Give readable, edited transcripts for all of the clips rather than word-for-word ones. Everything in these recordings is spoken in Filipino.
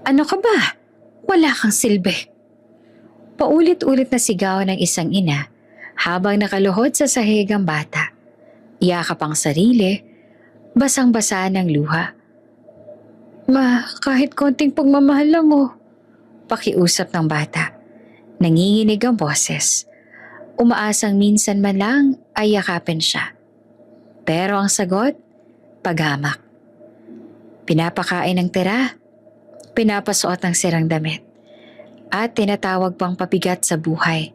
Ano ka ba? Wala kang silbi. Paulit-ulit na sigaw ng isang ina habang nakaluhod sa sahig ang bata. Yakap ang sarili, basang-basa ng luha. Ma, kahit konting pagmamahal lang oh. Pakiusap ng bata. Nanginginig ang boses. Umaasang minsan man lang ay yakapin siya. Pero ang sagot, paghamak. Pinapakain ng tira, pinapasuot ng sirang damit, at tinatawag pang pabigat sa buhay.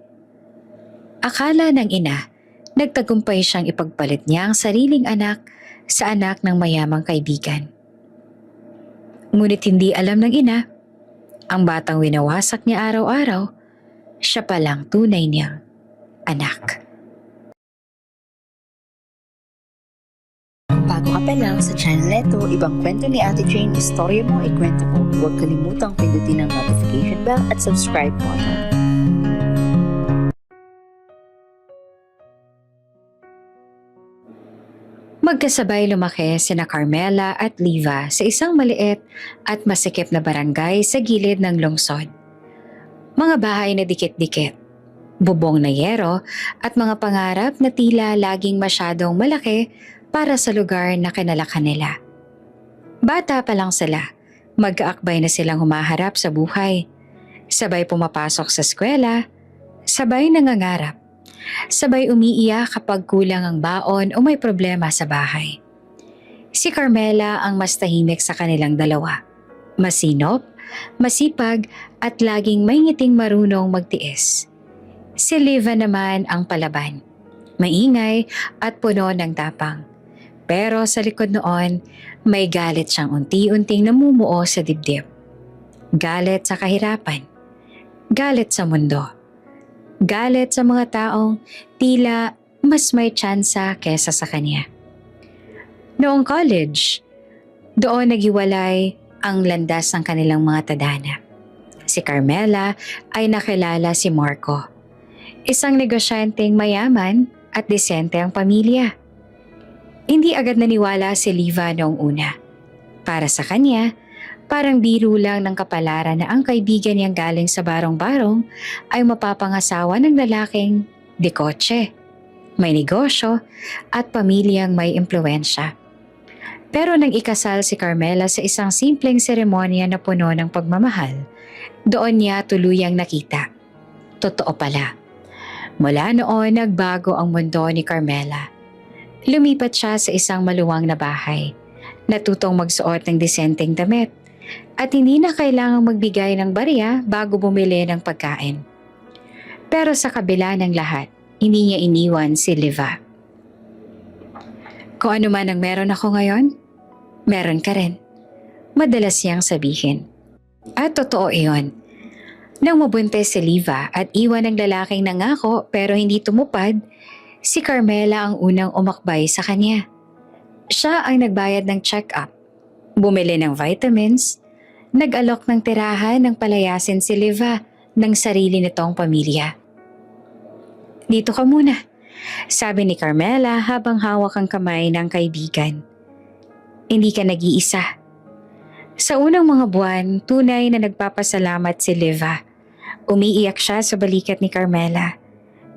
Akala ng ina, nagtagumpay siyang ipagpalit niya ang sariling anak sa anak ng mayamang kaibigan. Ngunit hindi alam ng ina, ang batang winawasak niya araw-araw, siya palang tunay niyang anak. Bago ka pa lang sa channel neto, ibang kwento ni Ate Jane, istorya mo, ikwento ko. Huwag kalimutang pindutin ang notification bell at subscribe button. Magkasabay lumaki sina Carmela at Liva sa isang maliit at masikip na barangay sa gilid ng lungsod. Mga bahay na dikit-dikit, bubong na yero at mga pangarap na tila laging masyadong malaki para sa lugar na kinalakhan nila. Bata pa lang sila, mag-aakbay na silang humaharap sa buhay. Sabay pumapasok sa eskwela, sabay nangangarap. Sabay umiiyak kapag kulang ang baon o may problema sa bahay. Si Carmela ang mas tahimik sa kanilang dalawa. Masinop, masipag at laging may ngiting marunong magtiis. Si Liva naman ang palaban. Maingay at puno ng tapang. Pero sa likod noon, may galit siyang unti-unting namumuo sa dibdib. Galit sa kahirapan. Galit sa mundo. Galit sa mga taong tila mas may tsansa kesa sa kanya. Noong college, doon naghiwalay ang landas ng kanilang mga tadhana. Si Carmela ay nakilala si Marco. Isang negosyanteng mayaman at disente ang pamilya. Hindi agad naniwala si Liva noong una. Para sa kanya, parang biro lang ng kapalaran na ang kaibigan niyang galing sa barong-barong ay mapapangasawa ng lalaking dekotse, may negosyo at pamilyang may impluensya. Pero nang ikasal si Carmela sa isang simpleng seremonya na puno ng pagmamahal, doon niya tuluyang nakita. Totoo pala. Mula noon nagbago ang mundo ni Carmela. Lumipat siya sa isang maluwang na bahay, natutong magsuot ng disenteng damit, at hindi na kailangang magbigay ng barya bago bumili ng pagkain. Pero sa kabila ng lahat, hindi niya iniwan si Liva. Kung ano man ang meron ako ngayon, meron ka rin. Madalas niyang sabihin. At totoo iyon. Nang mabuntis si Liva at iwan ng lalaking nangako pero hindi tumupad, si Carmela ang unang umakbay sa kanya. Siya ang nagbayad ng check-up, bumili ng vitamins, nag-alok ng tirahan ng palayasin si Liva ng sarili nitong pamilya. Dito ka muna, sabi ni Carmela habang hawak ang kamay ng kaibigan. Hindi ka nag-iisa. Sa unang mga buwan, tunay na nagpapasalamat si Liva. Umiiyak siya sa balikat ni Carmela.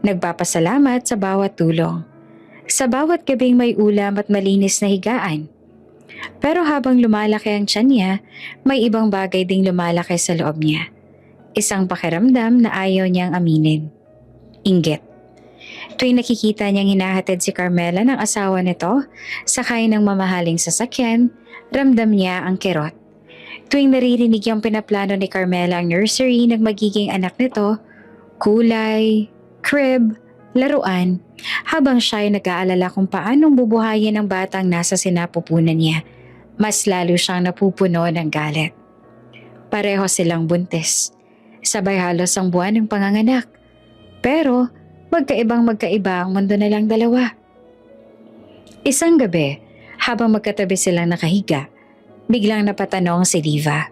Nagpapasalamat sa bawat tulong. Sa bawat gabing may ulam at malinis na higaan. Pero habang lumalaki ang tiyan niya, may ibang bagay ding lumalaki sa loob niya. Isang pakiramdam na ayaw niyang aminin. Inggit. Tuwing nakikita niyang hinahatid si Carmela ng asawa nito, sakay ng mamahaling sasakyan, ramdam niya ang kirot. Tuwing naririnig niyang pinaplano ni Carmela ang nursery ng magiging anak nito, kulay, crib, laruan, habang siya ay nag-aalala kung paanong bubuhayin ang batang nasa sinapupunan niya, mas lalo siyang napupuno ng galit. Pareho silang buntis. Sabay halos ang buwan ng panganganak. Pero magkaiba ang mundo na lang dalawa. Isang gabi, habang magkatabi silang nakahiga, biglang napatanong si Liva.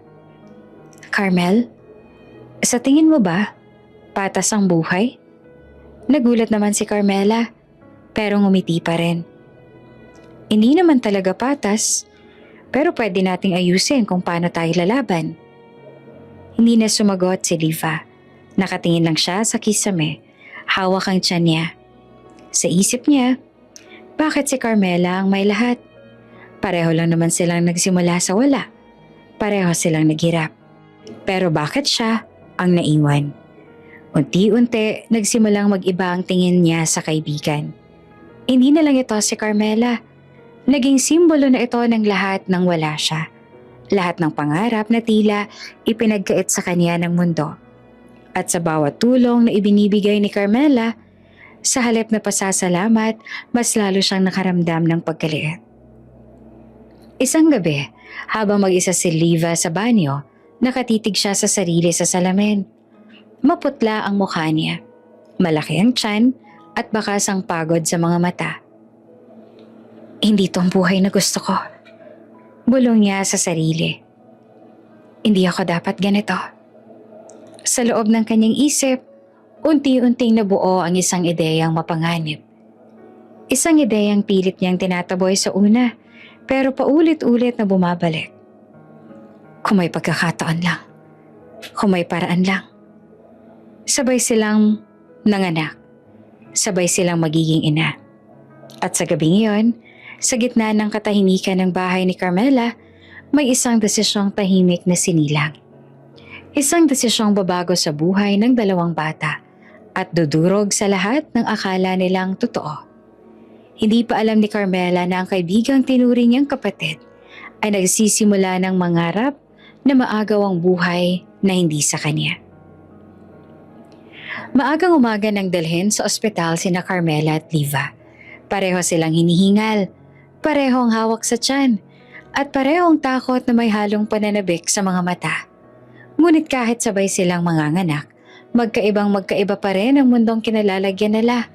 Carmel, sa tingin mo ba, patas ang buhay? Nagulat naman si Carmela, pero ngumiti pa rin. Hindi naman talaga patas, pero pwede nating ayusin kung paano tayo lalaban. Hindi na sumagot si Liva. Nakatingin lang siya sa kisame. Hawak ang tiyan niya. Sa isip niya, bakit si Carmela ang may lahat? Pareho lang naman silang nagsimula sa wala. Pareho silang naghirap. Pero bakit siya ang naiwan? Unti-unti nagsimulang mag-iba ang tingin niya sa kaibigan. Hindi na lang ito si Carmela. Naging simbolo na ito ng lahat ng wala siya. Lahat ng pangarap na tila ipinagkait sa kanya ng mundo. At sa bawat tulong na ibinibigay ni Carmela, sa halip na pasasalamat, mas lalo siyang nakaramdam ng pagkaliit. Isang gabi, habang mag-isa si Liva sa banyo, nakatitig siya sa sarili sa salamin. Maputla ang mukha niya. Malaki ang tiyan at bakas ang pagod sa mga mata. Hindi itong buhay na gusto ko. Bulong niya sa sarili. Hindi ako dapat ganito. Sa loob ng kanyang isip, unti-unting nabuo ang isang ideyang mapanganib. Isang ideyang pilit niyang tinataboy sa una, pero paulit-ulit na bumabalik. Kung may pagkakataon lang. Kung may paraan lang. Sabay silang nanganak. Sabay silang magiging ina. At sa gabing iyon, sa gitna ng katahimikan ng bahay ni Carmela, may isang desisyong tahimik na sinilang. Isang desisyong babago sa buhay ng dalawang bata at dudurog sa lahat ng akala nilang totoo. Hindi pa alam ni Carmela na ang kaibigang tinuring niyang kapatid ay nagsisimula ng mangarap na maagaw ang buhay na hindi sa kanya. Maagang umaga nang dalhin sa ospital sina Carmela at Liva. Pareho silang hinihingal, parehong hawak sa tiyan, at parehong takot na may halong pananabik sa mga mata. Ngunit kahit sabay silang manganganak, magkaiba pa rin ang mundong kinalalagyan nila.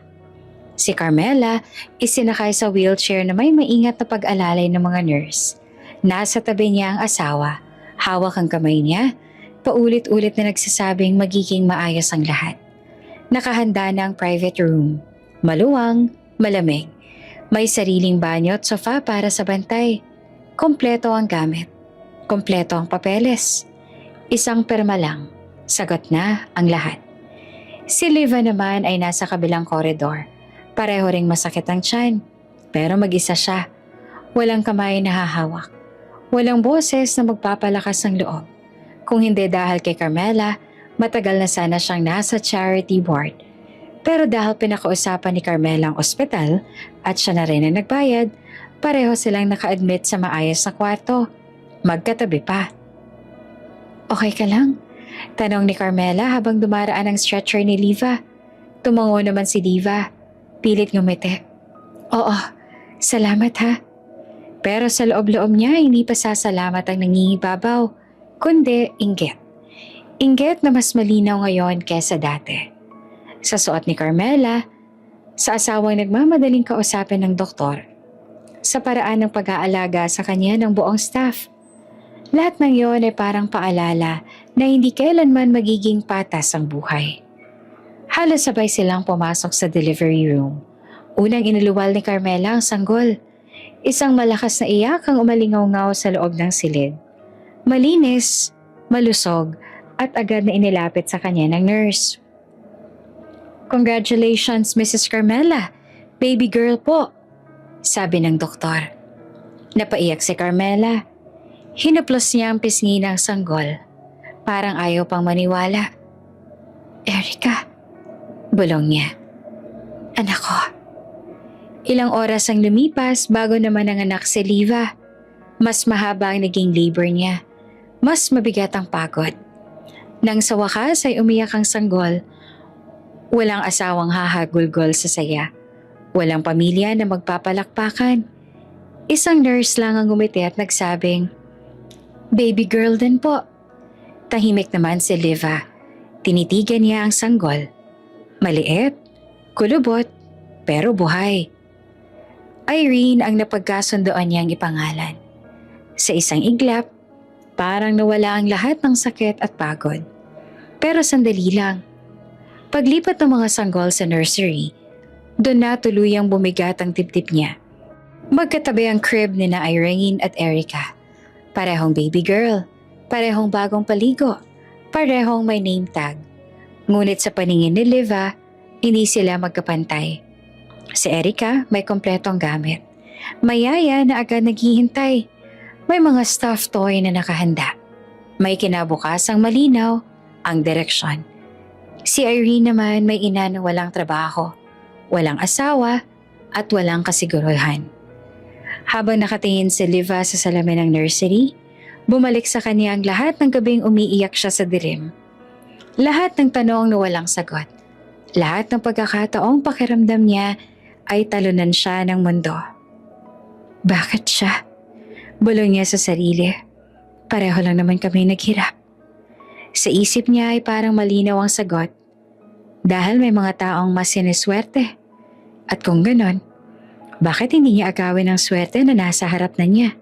Si Carmela isinakay sa wheelchair na may maingat na pag-alalay ng mga nurse. Nasa tabi niya ang asawa, hawak ang kamay niya, paulit-ulit na nagsasabing magiging maayos ang lahat. Nakahanda na ang private room, maluwang, malamig. May sariling banyo at sofa para sa bantay. Kompleto ang gamit. Kompleto ang papeles. Isang perma lang. Sagot na ang lahat. Si Liva naman ay nasa kabilang koridor. Pareho ring masakit ang tiyan. Pero mag-isa siya. Walang kamay na hahawak. Walang boses na magpapalakas ng loob. Kung hindi dahil kay Carmela, matagal na sana siyang nasa charity ward. Pero dahil pinakausapan ni Carmela ang ospital at siya na rin ang nagbayad, pareho silang naka-admit sa maayos na kwarto. Magkatabi pa. Okay ka lang? Tanong ni Carmela habang dumaraan ang stretcher ni Liva. Tumango naman si Liva. Pilit ngumiti. Oo, salamat ha. Pero sa loob-loob niya hindi pa sasalamat ang nangingibabaw, kundi inggit. Inggit na mas malinaw ngayon kesa dati. Sa suot ni Carmela, sa asawang nagmamadaling kausapin ng doktor, sa paraan ng pag-aalaga sa kanya ng buong staff. Lahat ng iyon ay parang paalala na hindi kailanman magiging patas ang buhay. Halos sabay silang pumasok sa delivery room. Unang iniluwal ni Carmela ang sanggol. Isang malakas na iyak ang umalingaw-ngaw sa loob ng silid. Malinis, malusog, at agad na inilapit sa kanya ng nurse. Congratulations, Mrs. Carmela. Baby girl po, sabi ng doktor. Napaiyak si Carmela. Hinaplos niya ang pisngi ng sanggol. Parang ayaw pang maniwala. Erica, bulong niya. Anak ko. Ilang oras ang lumipas bago naman nanganak si Liva. Mas mahaba ang naging labor niya. Mas mabigat ang pagod. Nang sa wakas ay umiyak ang sanggol, walang asawang hahagulgol sa saya. Walang pamilya na magpapalakpakan. Isang nurse lang ang ngumiti at nagsabing, Baby girl din po. Tahimik naman si Liva. Tinitigan niya ang sanggol. Maliit, kulubot, pero buhay. Irene ang napagkasundoan niyang ipangalan. Sa isang iglap, parang nawala ang lahat ng sakit at pagod. Pero sandali lang. Paglipat ng mga sanggol sa nursery, doon na tuluyang bumigat ang dibdib niya. Magkatabi ang crib ni na Irene at Erica. Parehong baby girl, parehong bagong paligo, Parehong may name tag. Ngunit sa paningin ni Liva, hindi sila magkapantay. Si Erica may kompletong gamit. May yaya na agad naghihintay. May mga stuffed toy na nakahanda. May kinabukasang malinaw ang direksyon. Si Irene naman may ina na walang trabaho, walang asawa at walang kasiguruhan. Habang nakatingin si Liva sa salamin ng nursery, bumalik sa kanya ang lahat ng gabing umiiyak siya sa dilim. Lahat ng tanong na walang sagot. Lahat ng pagkakataong pakiramdam niya ay talunan siya ng mundo. Bakit siya? Bulong niya sa sarili. Pareho lang naman kami naghirap. Sa isip niya ay parang malinaw ang sagot. Dahil may mga taong mas siniswerte. At kung ganon, bakit hindi niya agawin ang swerte na nasa harap na niya?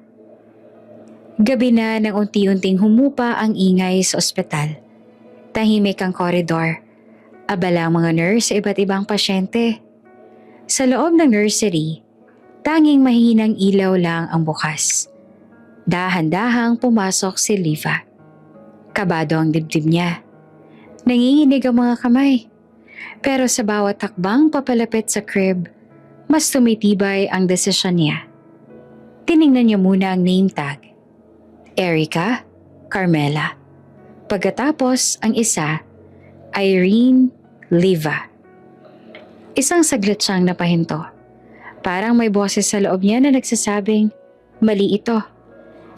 Gabi na nang unti-unting humupa ang ingay sa ospital. Tahimik ang koridor. Abala ang mga nurse sa iba't ibang pasyente. Sa loob ng nursery, tanging mahinang ilaw lang ang bukas. Dahan-dahang pumasok si Liva. Kabado ang dibdib niya. Nanginginig ang mga kamay. Pero sa bawat takbang papalapit sa crib, mas tumitibay ang desisyon niya. Tiningnan niya muna ang name tag. Erica, Carmela. Pagkatapos ang isa, Irene, Liva. Isang saglit siyang napahinto. Parang may boses sa loob niya na nagsasabing, mali ito,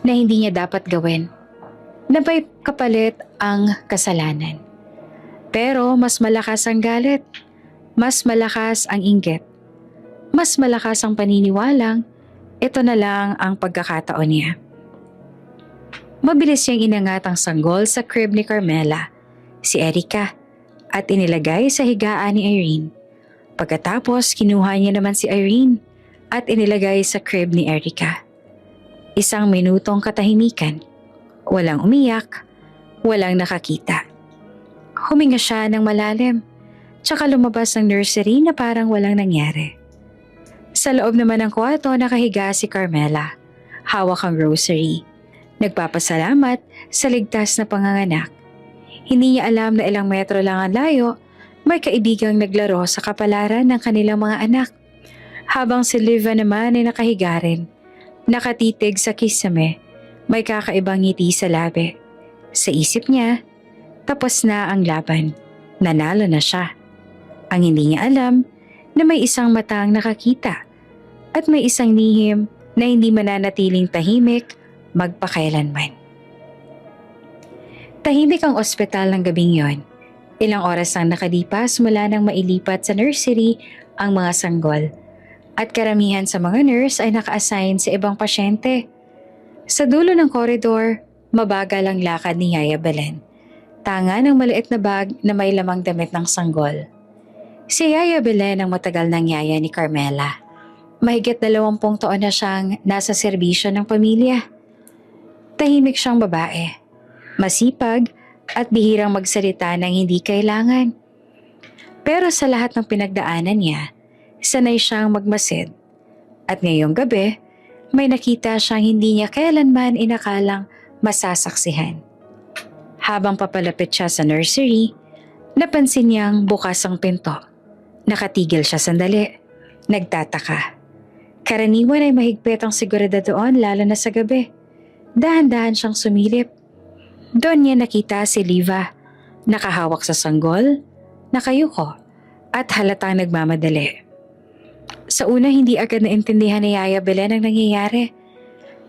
na hindi niya dapat gawin. Na may kapalit ang kasalanan. Pero mas malakas ang galit, mas malakas ang inggit, mas malakas ang paniniwalang ito na lang ang pagkakataon niya. Mabilis niyang inangat ang sanggol sa crib ni Carmela, si Erica, at inilagay sa higaan ni Irene. Pagkatapos kinuha niya naman si Irene at inilagay sa crib ni Erica. Isang minutong katahimikan, walang umiyak, walang nakakita. Huminga siya ng malalim, tsaka lumabas ng nursery na parang walang nangyari. Sa loob naman ng kwarto nakahiga si Carmela, hawak ang rosary. Nagpapasalamat sa ligtas na panganganak. Hindi niya alam na ilang metro lang ang layo, may kaibigang naglaro sa kapalaran ng kanilang mga anak. Habang si Liva naman ay nakahiga rin, nakatitig sa kisame, may kakaibang ngiti sa labi. Sa isip niya, tapos na ang laban, nanalo na siya. Ang hindi niya alam na may isang matang nakakita at may isang lihim na hindi mananatiling tahimik magpakailanman. Tahimik ang ospital ng gabing yon. Ilang oras ang nakalipas mula nang mailipat sa nursery ang mga sanggol at karamihan sa mga nurse ay naka-assign sa ibang pasyente. Sa dulo ng koridor, mabagal ang lakad ni Yaya Belen. Tanga ng maliit na bag na may lamang damit ng sanggol. Si Yaya Belen ang matagal ng yaya ni Carmela. Mahigit 20 taon na siyang nasa serbisyo ng pamilya. Tahimik siyang babae, masipag at bihirang magsalita ng hindi kailangan. Pero sa lahat ng pinagdaanan niya, sanay siyang magmasid. At ngayong gabi, may nakita siyang hindi niya kailanman inakalang masasaksihan. Habang papalapit siya sa nursery, napansin niyang bukas ang pinto. Nakatigil siya sandali, nagtataka. Karaniwan ay mahigpit ang seguridad doon lalo na sa gabi. Dahan-dahan siyang sumilip. Doon niya nakita si Liva, nakahawak sa sanggol, nakayuko, at halatang nagmamadali. Sa una hindi agad naintindihan ni Yaya Belen ang nangyayari.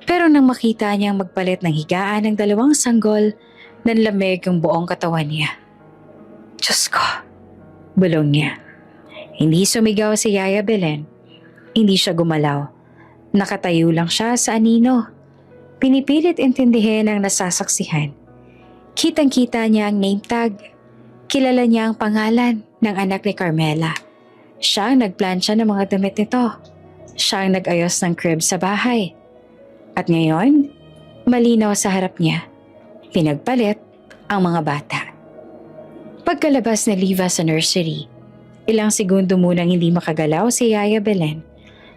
Pero nang makita niyang magpalit ng higaan ng 2 sanggol, nanlamig ang buong katawan niya. Diyos ko, bulong niya. Hindi sumigaw si Yaya Belen. Hindi siya gumalaw. Nakatayo lang siya sa anino. Pinipilit intindihin ang nasasaksihan. Kitang-kita niya ang name tag. Kilala niya ang pangalan ng anak ni Carmela. Siya ang nagplansya ng mga damit nito. Siya ang nag-ayos ng crib sa bahay. At ngayon, malinaw sa harap niya. Pinagpalit ang mga bata. Pagkalabas ni Liva sa nursery, ilang segundo munang hindi makagalaw si Yaya Belen.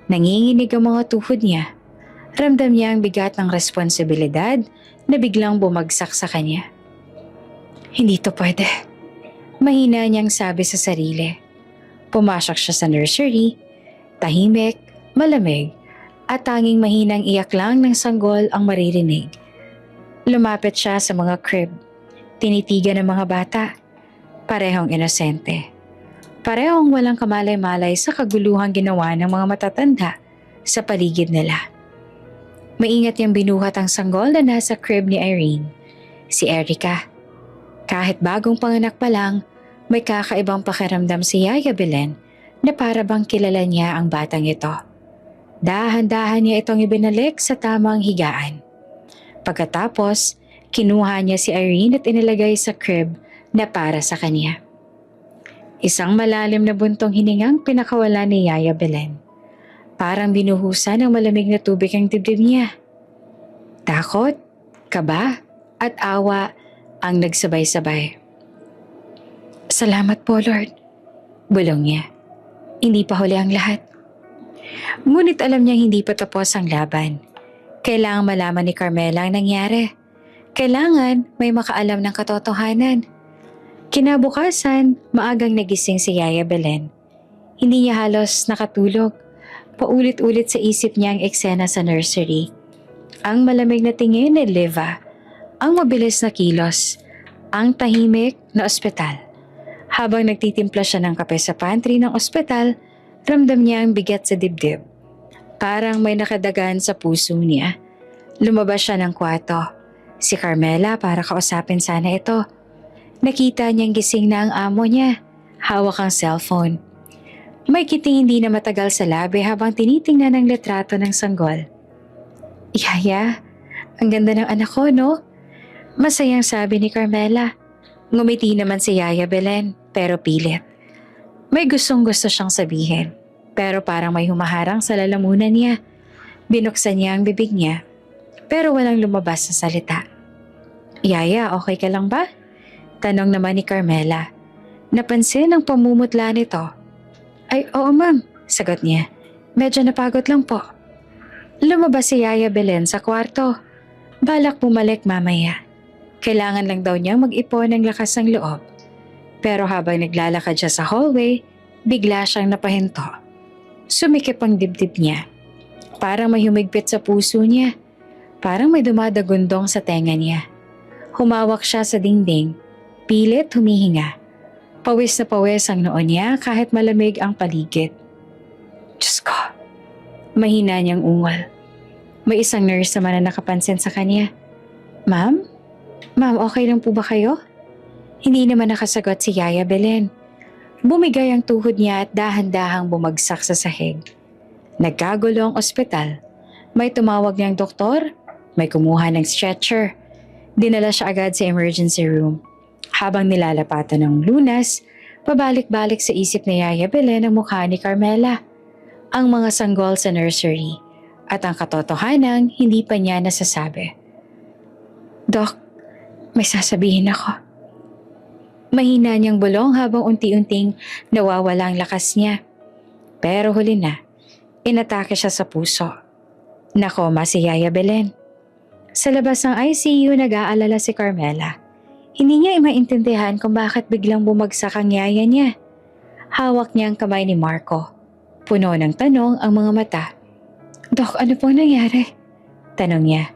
Nanginginig ang mga tuhod niya. Ramdam niya ang bigat ng responsibilidad na biglang bumagsak sa kanya. Hindi to pwede. Mahina niyang sabi sa sarili. Pumasok siya sa nursery, tahimik, malamig, at tanging mahinang iyak lang ng sanggol ang maririnig. Lumapit siya sa mga crib. Tinitigan ng mga bata. Parehong inosente. Parehong walang kamalay-malay sa kaguluhang ginawa ng mga matatanda sa paligid nila. Maingat niyang binuhat ang sanggol na nasa crib ni Irene, si Erica. Kahit bagong panganak pa lang, may kakaibang pakiramdam si Yaya Belen na para bang kilala niya ang batang ito. Dahan-dahan niya itong ibinalik sa tamang higaan. Pagkatapos, kinuha niya si Irene at inilagay sa crib na para sa kanya. Isang malalim na buntong hiningang pinakawala ni Yaya Belen. Parang binuhusan ng malamig na tubig ang dibdib niya. Takot, kaba, at awa ang nagsabay-sabay. Salamat po, Lord. Bulong niya. Hindi pa huli ang lahat. Ngunit alam niyang hindi pa tapos ang laban. Kailangang malaman ni Carmela ang nangyari. Kailangan may makaalam ng katotohanan. Kinabukasan, maagang nagising si Yaya Belen. Hindi niya halos nakatulog. Paulit-ulit sa isip niya ang eksena sa nursery. Ang malamig na tingin ni Liva, ang mabilis na kilos, ang tahimik na ospital. Habang nagtitimpla siya ng kape sa pantry ng ospital, ramdam niya ang bigat sa dibdib. Parang may nakadagan sa puso niya. Lumabas siya ng kwarto. Si Carmela para kausapin sana ito. Nakita niyang gising na ang amo niya. Hawak ang cellphone. May kiting hindi na matagal sa labi habang tinitingnan ang litrato ng sanggol. Yaya, ang ganda ng anak ko, no? Masayang sabi ni Carmela. Ngumiti naman si Yaya Belen, pero pilit. May gustong-gusto siyang sabihin, pero parang may humaharang sa lalamunan niya. Binuksan niya ang bibig niya, pero walang lumabas na salita. Yaya, okay ka lang ba? Tanong naman ni Carmela. Napansin ang pamumutla nito. Ay, oo ma'am, sagot niya. Medyo napagod lang po. Lumabas si Yaya Belen sa kwarto. Balak bumalik mamaya. Kailangan lang daw niyang mag-ipon ng lakas ng loob. Pero habang naglalakad siya sa hallway, bigla siyang napahinto. Sumikip ang dibdib niya. Parang may humigpit sa puso niya. Parang may dumadagundong sa tenga niya. Humawak siya sa dingding. Pilit humihinga. Pawis na pawis ang noo niya kahit malamig ang paligid. Diyos ko. Mahina niyang ungol. May isang nurse naman na nakapansin sa kanya. Ma'am? Ma'am, okay lang po ba kayo? Hindi naman nakasagot si Yaya Belen. Bumigay ang tuhod niya at dahan-dahang bumagsak sa sahig. Nagkagulo ang ospital. May tumawag niyang doktor, may kumuha ng stretcher. Dinala siya agad sa emergency room. Habang nilalapatan ng lunas, pabalik-balik sa isip ni Yaya Belen ang mukha ni Carmela. Ang mga sanggol sa nursery at ang katotohanang hindi pa niya nasasabi. Dok, may sasabihin ako. Mahina niyang bulong habang unti-unting nawawala ang lakas niya. Pero huli na, inatake siya sa puso. Nakoma si Yaya Belen. Sa labas ng ICU nag-aalala si Carmela. Hindi niya maintindihan kung bakit biglang bumagsak ang yaya niya. Hawak niya ang kamay ni Marco. Puno ng tanong ang mga mata. Dok, ano pong nangyari? Tanong niya.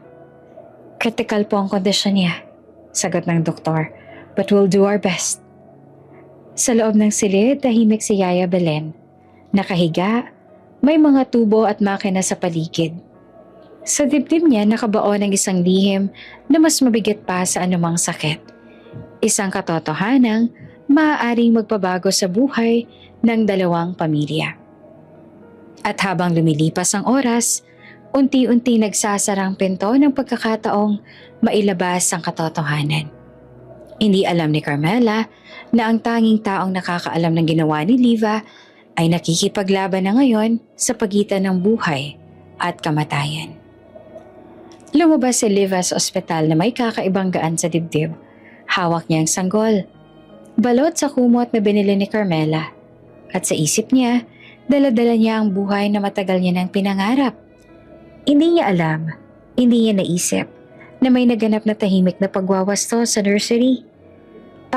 Critical po ang kondisyon niya, sagot ng doktor, but we'll do our best. Sa loob ng silid, tahimik si Yaya Belen. Nakahiga, may mga tubo at makina sa paligid. Sa dibdib niya nakabaon ang isang lihim na mas mabigat pa sa anumang sakit. Isang katotohanang maaaring magpabago sa buhay ng dalawang pamilya. At habang lumilipas ang oras, unti-unti nagsasara ang pinto ng pagkakataong mailabas ang katotohanan. Hindi alam ni Carmela na ang tanging taong nakakaalam ng ginawa ni Liva ay nakikipaglaban na ngayon sa pagitan ng buhay at kamatayan. Lumabas si Liva sa ospital na may kakaibang gaan sa dibdib. Hawak niya ang sanggol. Balot sa kumot na binili ni Carmela. At sa isip niya, dala-dala niya ang buhay na matagal niya nang pinangarap. Hindi niya alam, hindi niya naisip na may naganap na tahimik na pagwawasto sa nursery.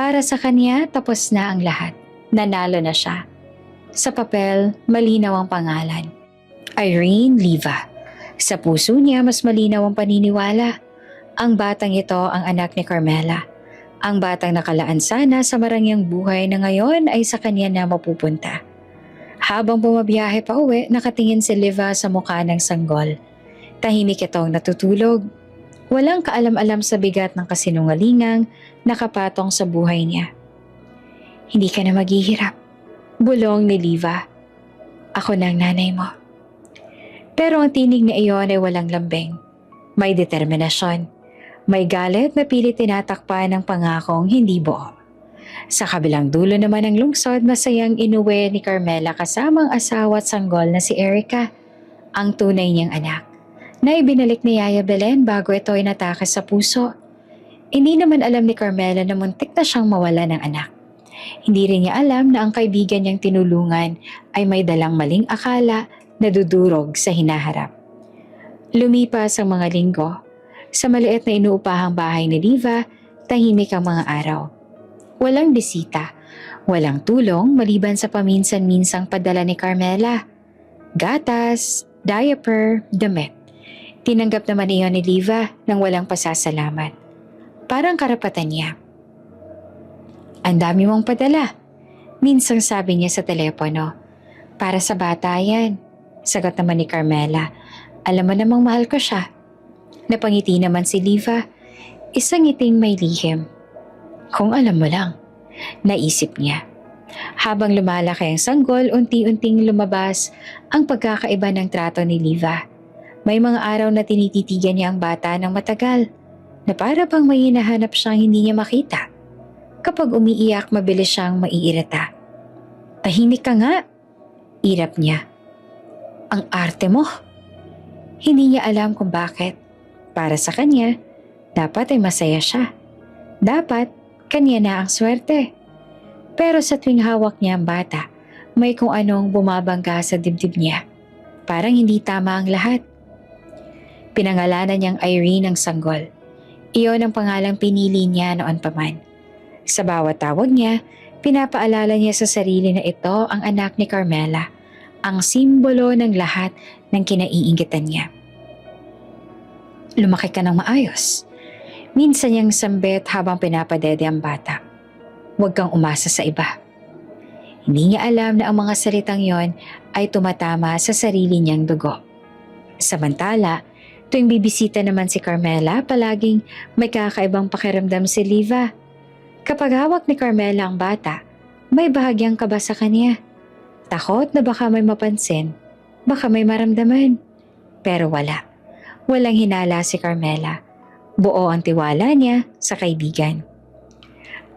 Para sa kanya, tapos na ang lahat. Nanalo na siya. Sa papel, malinaw ang pangalan. Irene Liva. Sa puso niya, mas malinaw ang paniniwala. Ang batang ito ang anak ni Carmela. Ang batang nakalaan sana sa marangyang buhay na ngayon ay sa kanya na mapupunta. Habang bumabiyahe pa uwi, nakatingin si Liva sa mukha ng sanggol. Tahimik itong natutulog. Walang kaalam-alam sa bigat ng kasinungalingang nakapatong sa buhay niya. Hindi ka na maghihirap. Bulong ni Liva. Ako na ang nanay mo. Pero ang tinig na iyon ay walang lambing. May determinasyon. May galit na pilit tinatakpan ng pangakong hindi buo. Sa kabilang dulo naman ng lungsod, masayang inuwi ni Carmela kasamang asawa at sanggol na si Erica, ang tunay niyang anak, na ibinalik ni Yaya Belen bago ito inatake sa puso. Hindi naman alam ni Carmela na muntik na siyang mawala ng anak. Hindi rin niya alam na ang kaibigan niyang tinulungan ay may dalang maling akala na dudurog sa hinaharap. Lumipas ang mga linggo. Sa maliit na inuupahang bahay ni Liva, tahimik ang mga araw. Walang bisita, walang tulong maliban sa paminsan-minsang padala ni Carmela. Gatas, diaper, damit. Tinanggap naman iyon ni Liva nang walang pasasalamat. Parang karapatan niya. Ang dami mong padala. Minsang sabi niya sa telepono. Para sa bata yan. Sagot naman ni Carmela. Alam mo namang mahal ko siya. Napangiti naman si Liva. Isang ngiting may lihim. Kung alam mo lang, naisip niya. Habang lumalaki ang sanggol, unti-unting lumabas ang pagkakaiba ng trato ni Liva. May mga araw na tinititigan niya ang bata ng matagal, na para bang may hinahanap siyang hindi niya makita. Kapag umiiyak, mabilis siyang maiirita. Tahimik ka nga, irap niya. Ang arte mo. Hindi niya alam kung bakit. Para sa kanya, dapat ay masaya siya. Dapat, kanya na ang swerte. Pero sa tuwing hawak niya ang bata, may kung anong bumabangga sa dibdib niya. Parang hindi tama ang lahat. Pinangalanan niyang Irene ang sanggol. Iyon ang pangalang pinili niya noon pa man. Sa bawat tawag niya, pinapaalala niya sa sarili na ito ang anak ni Carmela, ang simbolo ng lahat ng kinaiinggitan niya. Lumaki ka ng maayos. Minsan niyang sambit habang pinapadede ang bata. Huwag kang umasa sa iba. Hindi niya alam na ang mga salitang yon ay tumatama sa sarili niyang dugo. Samantala, tuwing bibisita naman si Carmela, palaging may kakaibang pakiramdam si Liva. Kapag hawak ni Carmela ang bata, may bahagyang kaba sa kanya. Takot na baka may mapansin, baka may maramdaman. Pero wala. Walang hinala si Carmela. Buo ang tiwala niya sa kaibigan.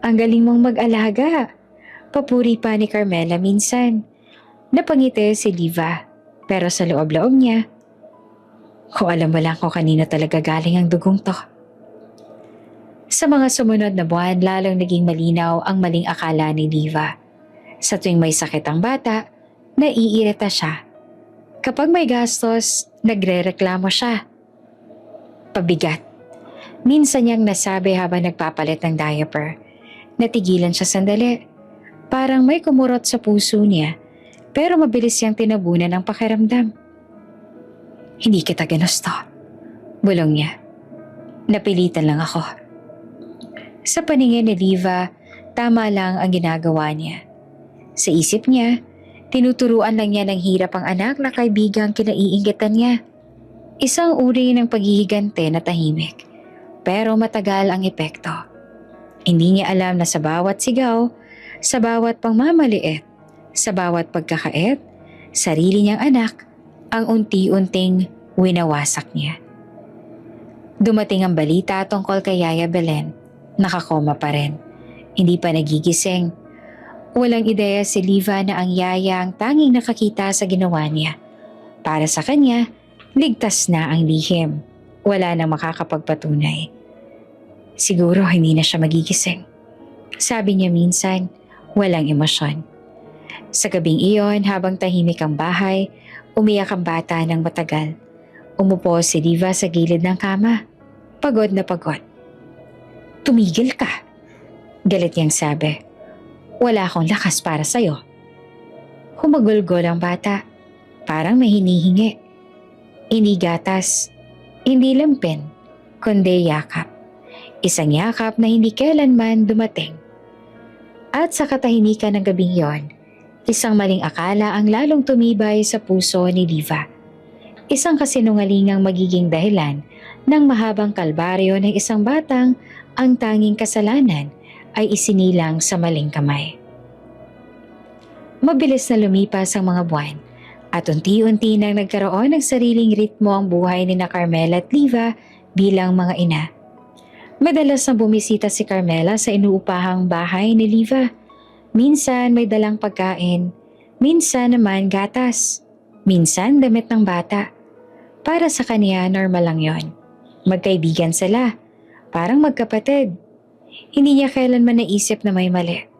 Ang galing mong mag-alaga. Papuri pa ni Carmela minsan. Napangiti si Liva, pero sa loob-loob niya, kung alam mo lang kung kanino talaga galing ang dugong to. Sa mga sumunod na buwan, lalong naging malinaw ang maling akala ni Liva. Sa tuwing may sakit ang bata, naiirita siya. Kapag may gastos, nagre-reklamo siya. Pabigat. Minsan niyang nasabi habang nagpapalit ng diaper. Natigilan siya sandali. Parang may kumurot sa puso niya, pero mabilis siyang tinabunan ng pakiramdam. Hindi kita ginusto. Bulong niya. Napilitan lang ako. Sa paningin ni Liva, tama lang ang ginagawa niya. Sa isip niya, tinuturuan lang niya ng hirap ang anak na kaibigang kinaiinggitan niya. Isang uri ng paghihigante na tahimik, pero matagal ang epekto. Hindi niya alam na sa bawat sigaw, sa bawat pangmamaliit, sa bawat pagkakait, sarili niyang anak ang unti-unting winawasak niya. Dumating ang balita tungkol kay Yaya Belen. Nakakoma pa rin. Hindi pa nagigising. Walang ideya si Liva na ang yaya ang tanging nakakita sa ginawa niya. Para sa kanya, ligtas na ang lihim. Wala nang makakapagpatunay. Siguro hindi na siya magigising. Sabi niya minsan, walang emosyon. Sa gabing iyon, habang tahimik ang bahay, umiyak ang bata ng matagal. Umupo si Liva sa gilid ng kama. Pagod na pagod. Tumigil ka. Galit niyang sabi, "Wala akong lakas para sa'yo." Humagulgol ang bata, parang may hinihingi. Hindi gatas, hindi lampin, kundi yakap. Isang yakap na hindi kailanman dumating. At sa katahimikan ng gabing yon, isang maling akala ang lalong tumibay sa puso ni Liva. Isang kasinungalingang magiging dahilan ng mahabang kalbaryo ng isang batang ang tanging kasalanan ay isinilang sa maling kamay. Mabilis na lumipas ang mga buwan at unti-unti nang nagkaroon ng sariling ritmo ang buhay ni na Carmela at Liva bilang mga ina. Madalas na bumisita si Carmela sa inuupahang bahay ni Liva. Minsan may dalang pagkain, minsan naman gatas, minsan damit ng bata. Para sa kanya, normal lang yon. Magkaibigan sila, parang magkapatid. Hindi niya kailanman naisip na may mali.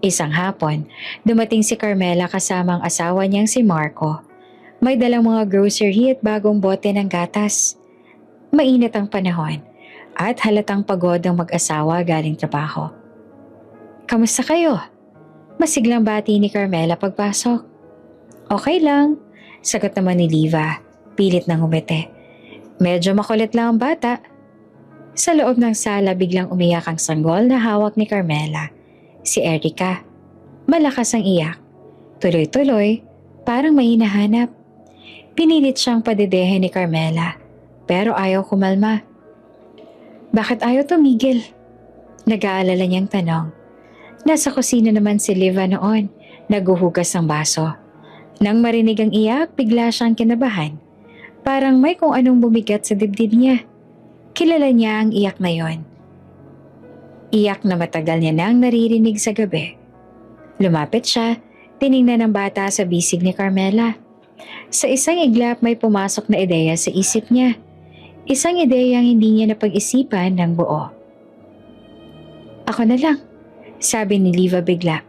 Isang hapon, dumating si Carmela kasama ang asawa niyang si Marco. May dalang mga grocery at bagong bote ng gatas. Mainit ang panahon at halatang pagod ang mag-asawa galing trabaho. "Kamusta kayo?" Masiglang bati ni Carmela pagpasok. "Okay lang," sagot naman ni Liva, pilit nang umiti. "Medyo makulit lang ang bata." Sa loob ng sala biglang umiyak ang sanggol na hawak ni Carmela, si Erica. Malakas ang iyak. Tuloy-tuloy, parang may hinahanap. Pinilit siyang padedehin ni Carmela, pero ayaw kumalma. "Bakit ayaw tumigil?" Nag-aalala niyang tanong. Nasa kusina naman si Liva noon, naguhugas ng baso. Nang marinig ang iyak, bigla siyang kinabahan. Parang may kung anong bumigat sa dibdib niya. Kilala niya ang iyak na yon. Iyak na matagal niya nang naririnig sa gabi. Lumapit siya, tiningnan ng bata sa bisig ni Carmela. Sa isang iglap may pumasok na ideya sa isip niya. Isang ideyang hindi niya napag-isipan ng buo. "Ako na lang," sabi ni Liva bigla.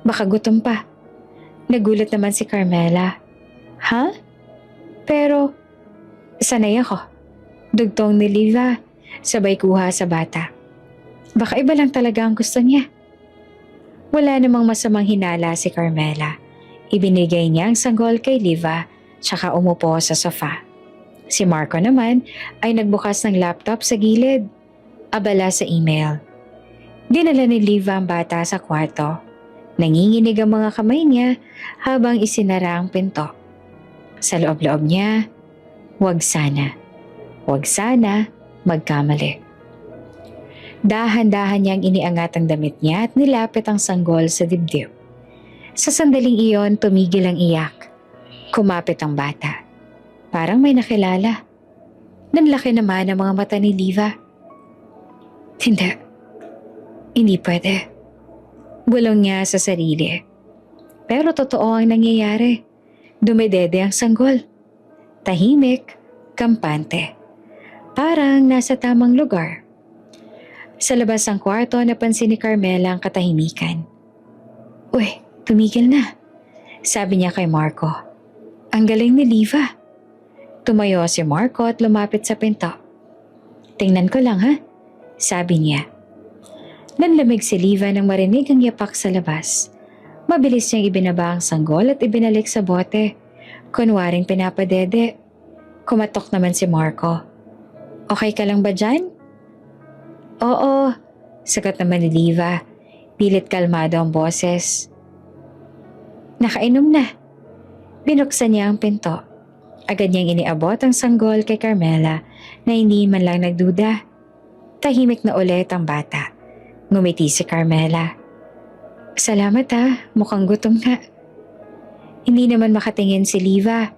"Baka gutom pa." Nagulat naman si Carmela. "Ha? Pero, sanay ako." Dugtong ni Liva, sabay kuha sa bata. Baka iba lang talaga ang gusto niya. Wala namang masamang hinala si Carmela. Ibinigay niya ang sanggol kay Liva, tsaka umupo sa sofa. Si Marco naman ay nagbukas ng laptop sa gilid. Abala sa email. Dinala ni Liva ang bata sa kwarto. Nanginginig ang mga kamay niya habang isinara ang pinto. Sa loob-loob niya, "Wag sana. Wag sana magkamali." Dahan-dahan niyang iniangat ang damit niya at nilapit ang sanggol sa dibdib. Sa sandaling iyon, tumigil ang iyak. Kumapit ang bata. Parang may nakilala. Nanlaki naman ang mga mata ni Liva. Hindi. Hindi pwede. Bulong niya sa sarili. Pero totoo ang nangyayari. Dumedede ang sanggol. Tahimik, kampante. Parang nasa tamang lugar. Sa labas ng kwarto, napansin ni Carmela ang katahimikan. "Uy, tumigil na," sabi niya kay Marco. "Ang galing ni Liva." Tumayo si Marco at lumapit sa pinto. "Tingnan ko lang ha," sabi niya. Nanlamig si Liva nang marinig ang yapak sa labas. Mabilis niyang ibinaba ang sanggol at ibinalik sa bote. Kunwaring pinapadede. Kumatok naman si Marco. "Okay ka lang ba dyan?" "Oo," sagot naman ni Liva. Pilit kalmado ang boses. "Nakainom na." Binuksan niya ang pinto. Agad niyang iniabot ang sanggol kay Carmela na hindi man lang nagduda. Tahimik na ulit ang bata. Ngumiti si Carmela. "Salamat ha, mukhang gutom nga." Hindi naman makatingin si Liva.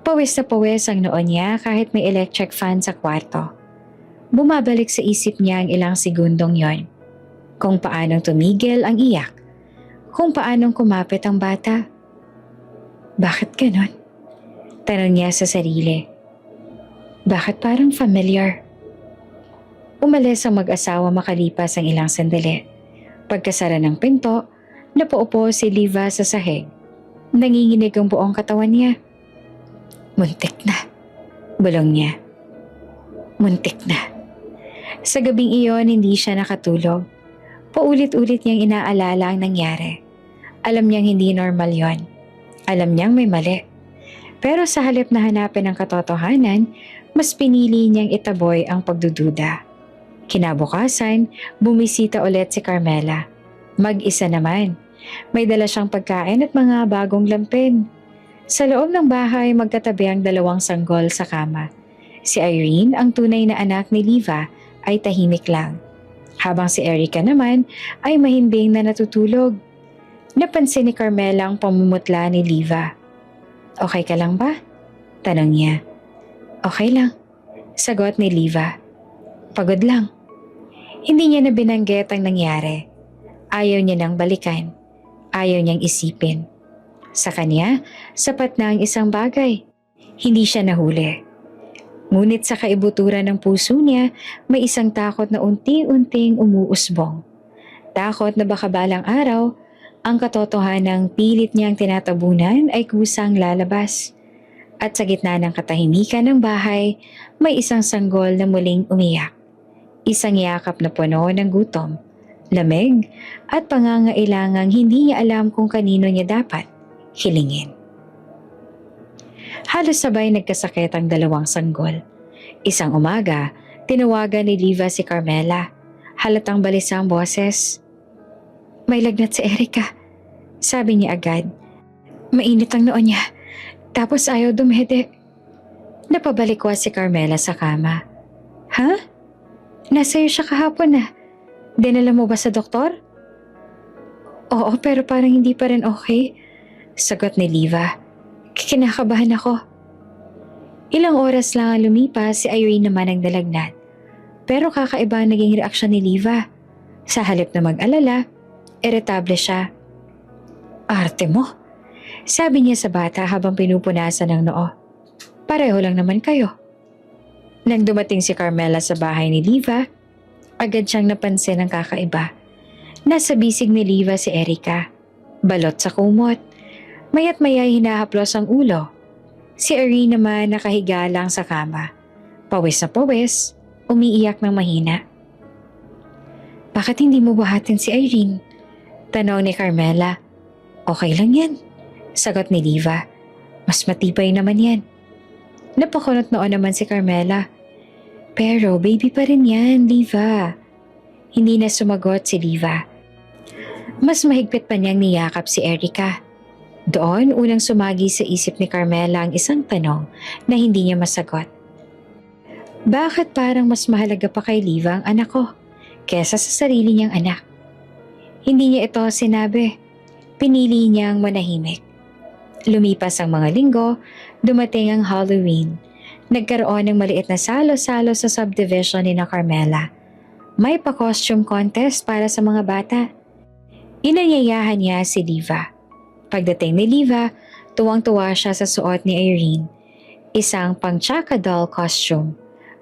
Pawis na pawis ang noon niya kahit may electric fan sa kwarto. Bumabalik sa isip niya ang ilang segundong yon. Kung paanong tumigil ang iyak. Kung paanong kumapit ang bata. Bakit ganon? Tanong niya sa sarili. Bakit parang familiar? Umalis ang mag-asawa makalipas ang ilang sandali. Pagkasara ng pinto, napaupo si Liva sa sahig. Nanginginig ang buong katawan niya. Muntik na, bulong niya. Muntik na. Sa gabing iyon, hindi siya nakatulog. Paulit-ulit niyang inaalala ang nangyari. Alam niyang hindi normal yon. Alam niyang may mali. Pero sa halip na hanapin ang katotohanan, mas pinili niyang itaboy ang pagdududa. Kinabukasan, bumisita ulit si Carmela. Mag-isa naman. May dala siyang pagkain at mga bagong lampin. Sa loob ng bahay, magkatabi ang dalawang sanggol sa kama. Si Irene, ang tunay na anak ni Liva, ay tahimik lang. Habang si Erica naman ay mahimbing na natutulog. Napansin ni Carmela ang pamumutla ni Liva. "Okay ka lang ba?" tanong niya. "Okay lang," sagot ni Liva. "Pagod lang." Hindi niya na binanggit ang nangyari. Ayaw niya nang balikan. Ayaw niyang isipin. Sa kanya, sapat na ang isang bagay. Hindi siya nahuli. Ngunit sa kaibuturan ng puso niya, may isang takot na unti-unting umuusbong. Takot na baka balang araw, ang katotohanang pilit niyang tinatabunan ay kusang lalabas. At sa gitna ng katahimikan ng bahay, may isang sanggol na muling umiyak. Isang yakap na puno ng gutom, lamig, at pangangailangang hindi niya alam kung kanino niya dapat hilingin. Halos sabay nagkasakit ang dalawang sanggol. Isang umaga, tinawagan ni Liva si Carmela. Halatang balisa ang boses. "May lagnat si Erica," sabi niya agad. "Mainit ang noo niya, tapos ayaw dumede." Napabalikwas si Carmela sa kama. "Ha? Nasa'yo siya kahapon na. Dinala mo ba sa doktor?" "Oo, pero parang hindi pa rin okay," sagot ni Liva. "Kinakabahan ako." Ilang oras lang ang lumipas, si Irene naman ang dalagnat. Pero kakaiba ang naging reaksyon ni Liva. Sa halip na mag-alala, iritable siya. "Arte mo," sabi niya sa bata habang pinupunasan ng noo. "Pareho lang naman kayo." Nang dumating si Carmela sa bahay ni Liva, agad siyang napansin ang kakaiba. Nasa bisig ni Liva si Erica, balot sa kumot. Maya't maya'y hinahaplos ang ulo. Si Irene naman nakahiga lang sa kama. Pawis na pawis, umiiyak ng mahina. "Bakit hindi mo buhatin si Irene?" tanong ni Carmela. "Okay lang yan," sagot ni Liva. "Mas matibay naman yan." Napakunot noon naman si Carmela. "Pero baby pa rin yan, Liva." Hindi na sumagot si Liva. Mas mahigpit pa niyang niyakap si Erica. Doon unang sumagi sa isip ni Carmela ang isang tanong na hindi niya masagot. Bakit parang mas mahalaga pa kay Liva ang anak ko kesa sa sarili niyang anak? Hindi niya ito sinabi. Pinili niyang manahimik. Lumipas ang mga linggo, dumating ang Halloween. Nagkaroon ng maliit na salo-salo sa subdivision ni na Carmela. May pa-costume contest para sa mga bata. Inanyayahan niya si Liva. Pagdating ni Liva, tuwang-tuwa siya sa suot ni Irene. Isang pang-Chaka doll costume.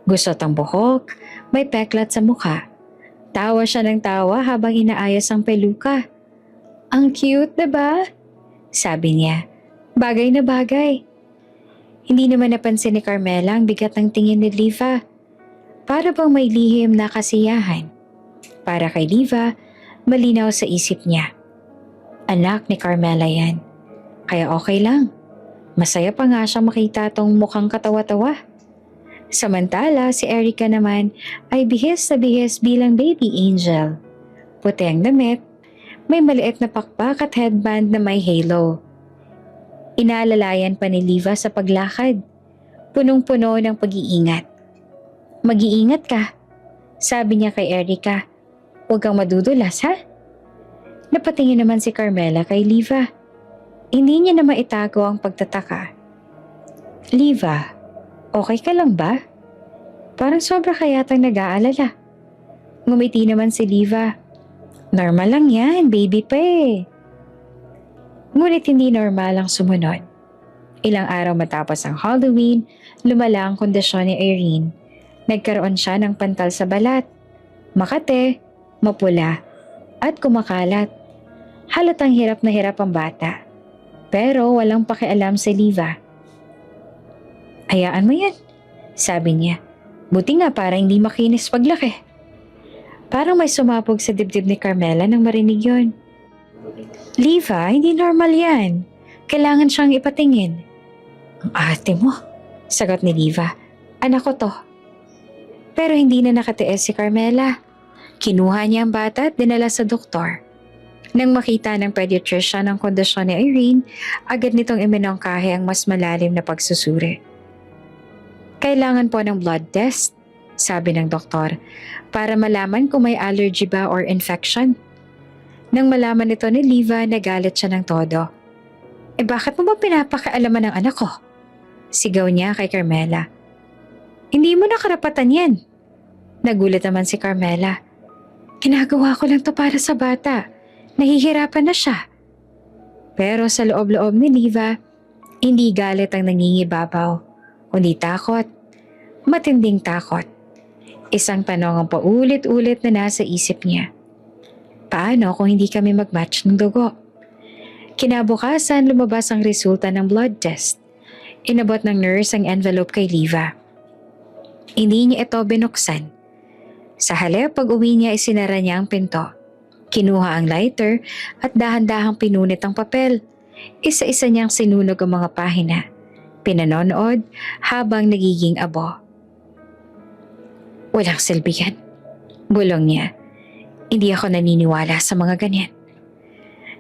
Gusot ang buhok, may peklat sa mukha. Tawa siya ng tawa habang inaayos ang peluka. "Ang cute, diba?" sabi niya. Bagay na bagay. Hindi naman napansin ni Carmela ang bigat ng tingin ni Liva. Para bang may lihim na kasiyahan. Para kay Liva, malinaw sa isip niya. Anak ni Carmela yan. Kaya okay lang. Masaya pa nga siya makita tong mukhang katawa-tawa. Samantala, si Erica naman ay bihis na bihis bilang baby angel. Puti ang damit, may maliit na pakpak at headband na may halo. Inaalalayan pa ni Liva sa paglakad. Punong-puno ng pag-iingat. "Mag-iingat ka," sabi niya kay Erica. "Huwag kang madudulas, ha?" Napatingin naman si Carmela kay Liva. Hindi niya na maitago ang pagtataka. "Liva, okay ka lang ba? Parang sobra ka yatang nag-aalala." Ngumiti naman si Liva. "Normal lang yan, baby pa eh." Ngunit hindi normal ang sumunod. Ilang araw matapos ang Halloween, lumala ang kondisyon ni Irene. Nagkaroon siya ng pantal sa balat. Makate, mapula, at kumakalat. Halatang hirap na hirap ang bata. Pero walang pakialam si Liva. "Hayaan mo yan," sabi niya. "Buti nga para hindi makinis paglaki." Parang may sumabog sa dibdib ni Carmela nang marinig yon. Liva, hindi normal yan. Kailangan siyang ipatingin. Ang ate mo, sagot ni Liva. Anak ko to. Pero hindi na nakatiis si Carmela. Kinuha niya ang bata at dinala sa doktor. Nang makita ng pediatrician ang kondisyon ni Irene, agad nitong iminongkahi ang mas malalim na pagsusuri. Kailangan po ng blood test, sabi ng doktor, para malaman kung may allergy ba or infection. Nang malaman nito ni Liva, nagalit siya ng todo. Bakit mo ba pinapakaalaman ng anak ko? Sigaw niya kay Carmela. Hindi mo na karapatan yan. Nagulat naman si Carmela. Ginagawa ko lang to para sa bata. Nahihirapan na siya. Pero sa loob-loob ni Liva, hindi galit ang nangingibabaw, kundi takot. Matinding takot. Isang tanong ang paulit-ulit na nasa isip niya. Paano kung hindi kami mag-match ng dugo? Kinabukasan, lumabas ang resulta ng blood test. Inabot ng nurse ang envelope kay Liva. Hindi niya ito binuksan. Sa halip, pag-uwi niya isinara niya ang pinto. Kinuha ang lighter at dahan-dahang pinunit ang papel. Isa-isa niyang sinunog ang mga pahina. Pinanonood habang nagiging abo. Walang silbi yan. Bulong niya. Hindi ako naniniwala sa mga ganyan.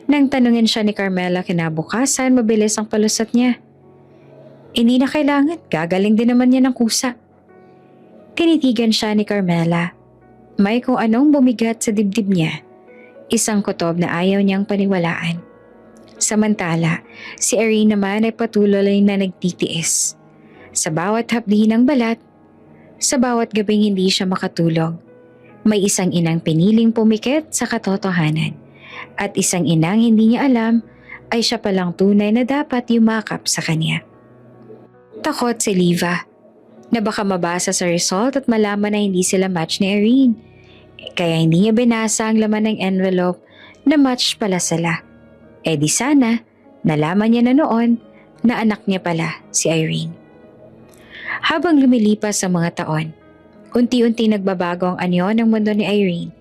Nang tanungin siya ni Carmela kinabukasan, mabilis ang palusot niya. Hindi na kailangan, gagaling din naman niya ng kusa. Tinitigan siya ni Carmela. May kung anong bumigat sa dibdib niya. Isang kutob na ayaw niyang paniwalaan. Samantala, si Irene naman ay patuloy na nagtitiis. Sa bawat hapdi ng balat, sa bawat gabing hindi siya makatulog, may isang inang piniling pumikit sa katotohanan. At isang inang hindi niya alam ay siya palang tunay na dapat yumakap sa kanya. Takot si Liva na baka mabasa sa result at malaman na hindi sila match ni Irene. Kaya hindi niya binasa ang laman ng envelope na match pala sila. Di sana, nalaman niya na noon na anak niya pala si Irene. Habang lumilipas ang mga taon, unti-unti nagbabago ang anyo ng mundo ni Irene.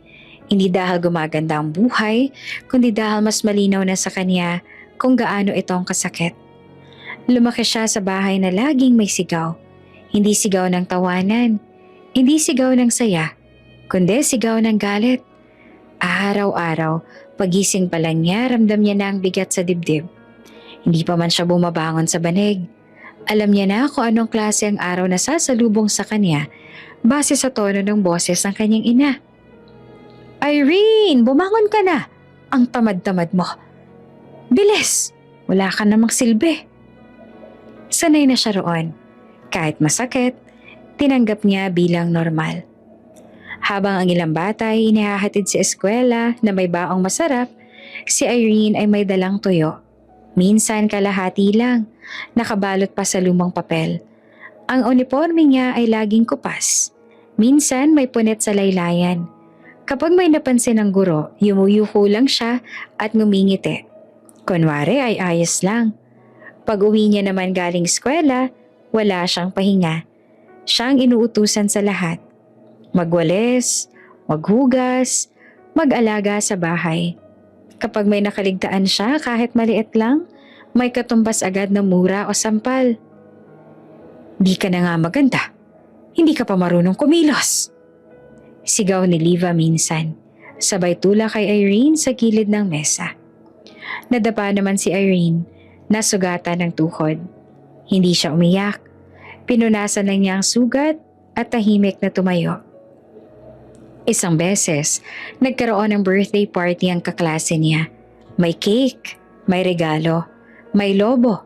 Hindi dahil gumaganda ang buhay, kundi dahil mas malinaw na sa kanya kung gaano itong kasakit. Lumaki siya sa bahay na laging may sigaw. Hindi sigaw ng tawanan, hindi sigaw ng saya, kundi sigaw ng galit. Araw-araw, pagising pa lang niya, ramdam niya na ang bigat sa dibdib. Hindi pa man siya bumabangon sa banig. Alam niya na kung anong klase ang araw na sasalubong sa kanya base sa tono ng boses ng kanyang ina. Irene, bumangon ka na! Ang tamad-tamad mo. Bilis! Wala ka namang silbi. Sanay na siya roon. Kahit masakit, tinanggap niya bilang normal. Habang ang ilang bata ay inihahatid sa eskwela na may baong masarap, si Irene ay may dalang tuyo. Minsan kalahati lang, nakabalot pa sa lumang papel. Ang uniforme niya ay laging kupas. Minsan may punit sa laylayan. Kapag may napansin ng guro, yumuyuko lang siya at ngumingiti. Kunwari ay ayos lang. Pag uwi niya naman galing eskwela, wala siyang pahinga. Siyang inuutusan sa lahat. Magwalis, maghugas, mag-alaga sa bahay. Kapag may nakaligtaan siya kahit maliit lang, may katumbas agad na mura o sampal. Di ka na nga maganda. Hindi ka pa marunong kumilos. Sigaw ni Liva minsan, sabay tulak kay Irene sa gilid ng mesa. Nadapa naman si Irene, nasugatan ng tuhod. Hindi siya umiyak. Pinunasan lang niya ang sugat at tahimik na tumayo. Isang beses, nagkaroon ng birthday party ang kaklase niya. May cake, may regalo, may lobo.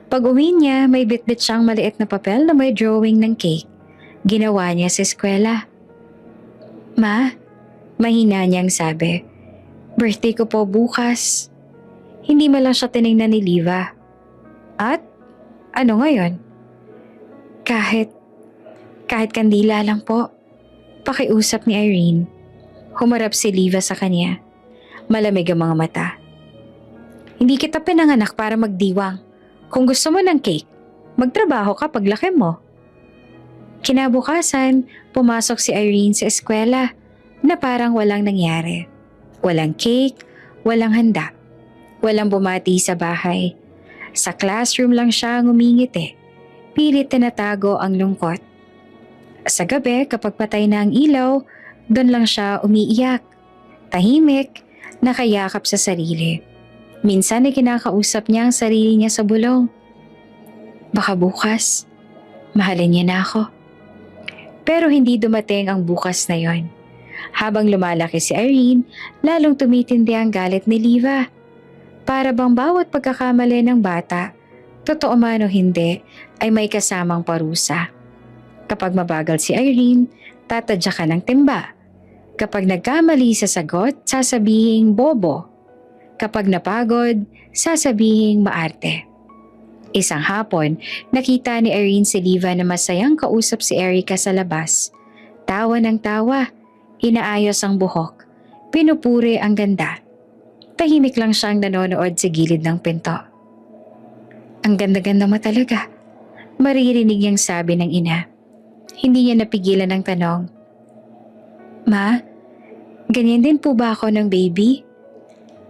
Pag uwi niya, may bitbit siyang maliit na papel na may drawing ng cake. Ginawa niya sa eskwela. Ma, mahina niyang sabi, birthday ko po bukas. Hindi man lang siya tinignan ni Liva. At ano ngayon? Kahit kandila lang po. Pakiusap ni Irene. Humarap si Liva sa kanya. Malamig ang mga mata. Hindi kita pinanganak para magdiwang. Kung gusto mo ng cake, magtrabaho ka paglaki mo. Kinabukasan, pumasok si Irene sa eskwela. na parang walang nangyari. Walang cake, walang handa, walang bumati sa bahay. Sa classroom lang siya ngumingiti, pilit tinatago ang lungkot. Sa gabi kapag patay na ang ilaw, doon lang siya umiiyak. Tahimik, nakayakap sa sarili. Minsan ay kinakausap niya ang sarili niya sa bulong. Baka bukas, mahalin niya na ako. Pero hindi dumating ang bukas na yon. Habang lumalaki si Irene, lalong tumitindi ang galit ni Liva. Para bang bawat pagkakamali ng bata, totoo man o hindi, ay may kasamang parusa. Kapag mabagal si Irene, tatadya ka ng timba. Kapag nagkamali sa sagot, sasabihing bobo. Kapag napagod, sasabihing maarte. Isang hapon, nakita ni Irene si Liva na masayang kausap si Erica sa labas. Tawa ng tawa, inaayos ang buhok, pinupuri ang ganda. Tahimik lang siyang nanonood sa gilid ng pinto. Ang ganda-ganda mo talaga, maririnig niyang sabi ng ina. Hindi niya napigilan ang tanong. Ma, ganyan din po ba ako ng baby?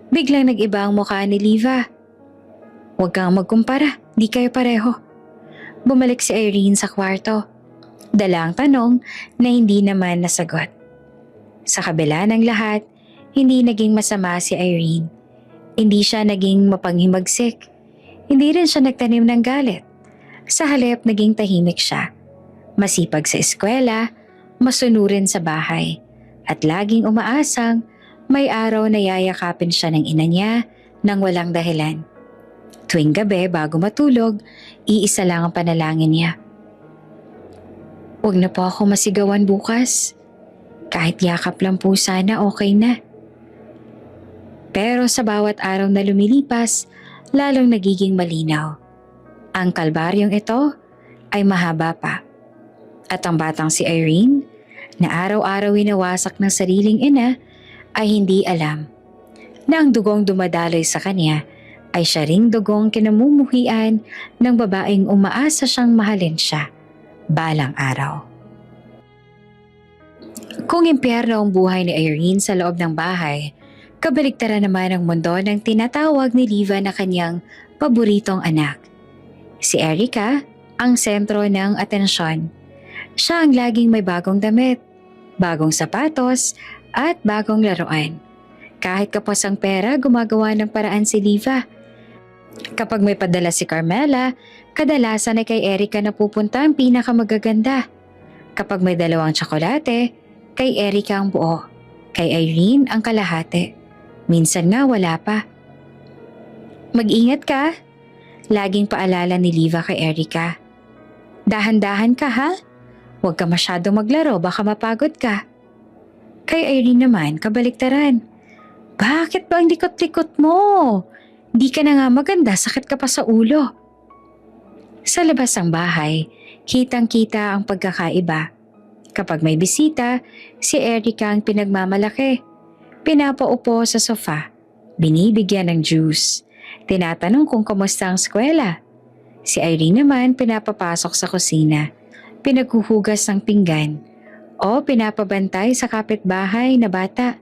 Biglang nag-iba ang mukha ni Liva. Huwag kang magkumpara, di kayo pareho. Bumalik si Irene sa kwarto. Dala ang tanong na hindi naman nasagot. Sa kabila ng lahat, hindi naging masama si Irene. Hindi siya naging mapanghimagsik. Hindi rin siya nagtanim ng galit. Sa halip naging tahimik siya. Masipag sa eskwela, masunurin sa bahay, at laging umaasang may araw na yayakapin siya ng ina niya nang walang dahilan. Tuwing gabi bago matulog, iisa lang ang panalangin niya. Huwag na po ako masigawan bukas. Kahit yakap lang po sana okay na. Pero sa bawat araw na lumilipas, lalong nagiging malinaw. Ang kalbaryong ito ay mahaba pa. At ang batang si Irene, na araw-araw winawasak ng sariling ina, ay hindi alam na ang dugong dumadaloy sa kanya ay siya ring dugong kinamumuhian ng babaeng umaasa siyang mahalin siya balang araw. Kung impyerno ang buhay ni Irene sa loob ng bahay, kabaligtaran naman ang mundo ng tinatawag ni Liva na kanyang paboritong anak. Si Erica ang sentro ng atensyon. Siya ang laging may bagong damit, bagong sapatos at bagong laruan. Kahit kapos ang pera, gumagawa ng paraan si Liva. Kapag may padala si Carmela, kadalasan ay kay Erica na pupunta ang pinakamagaganda. Kapag may dalawang tsokolate, kay Erica ang buo. Kay Irene ang kalahati. Minsan nga wala pa. Mag-ingat ka. Laging paalala ni Liva kay Erica. Dahan-dahan ka ha? Huwag ka masyadong maglaro, baka mapagod ka. Kay Irene naman, kabaliktaran. Bakit ba ang likot-likot mo? Di ka na nga maganda, sakit ka pa sa ulo. Sa labas ng bahay, kitang-kita ang pagkakaiba. Kapag may bisita, si Erica ang pinagmamalaki. Pinapaupo sa sofa, binibigyan ng juice. Tinatanong kung kamusta ang eskwela. Si Irene naman pinapapasok sa kusina. Pinaghuhugas ng pinggan o pinapabantay sa kapitbahay na bata.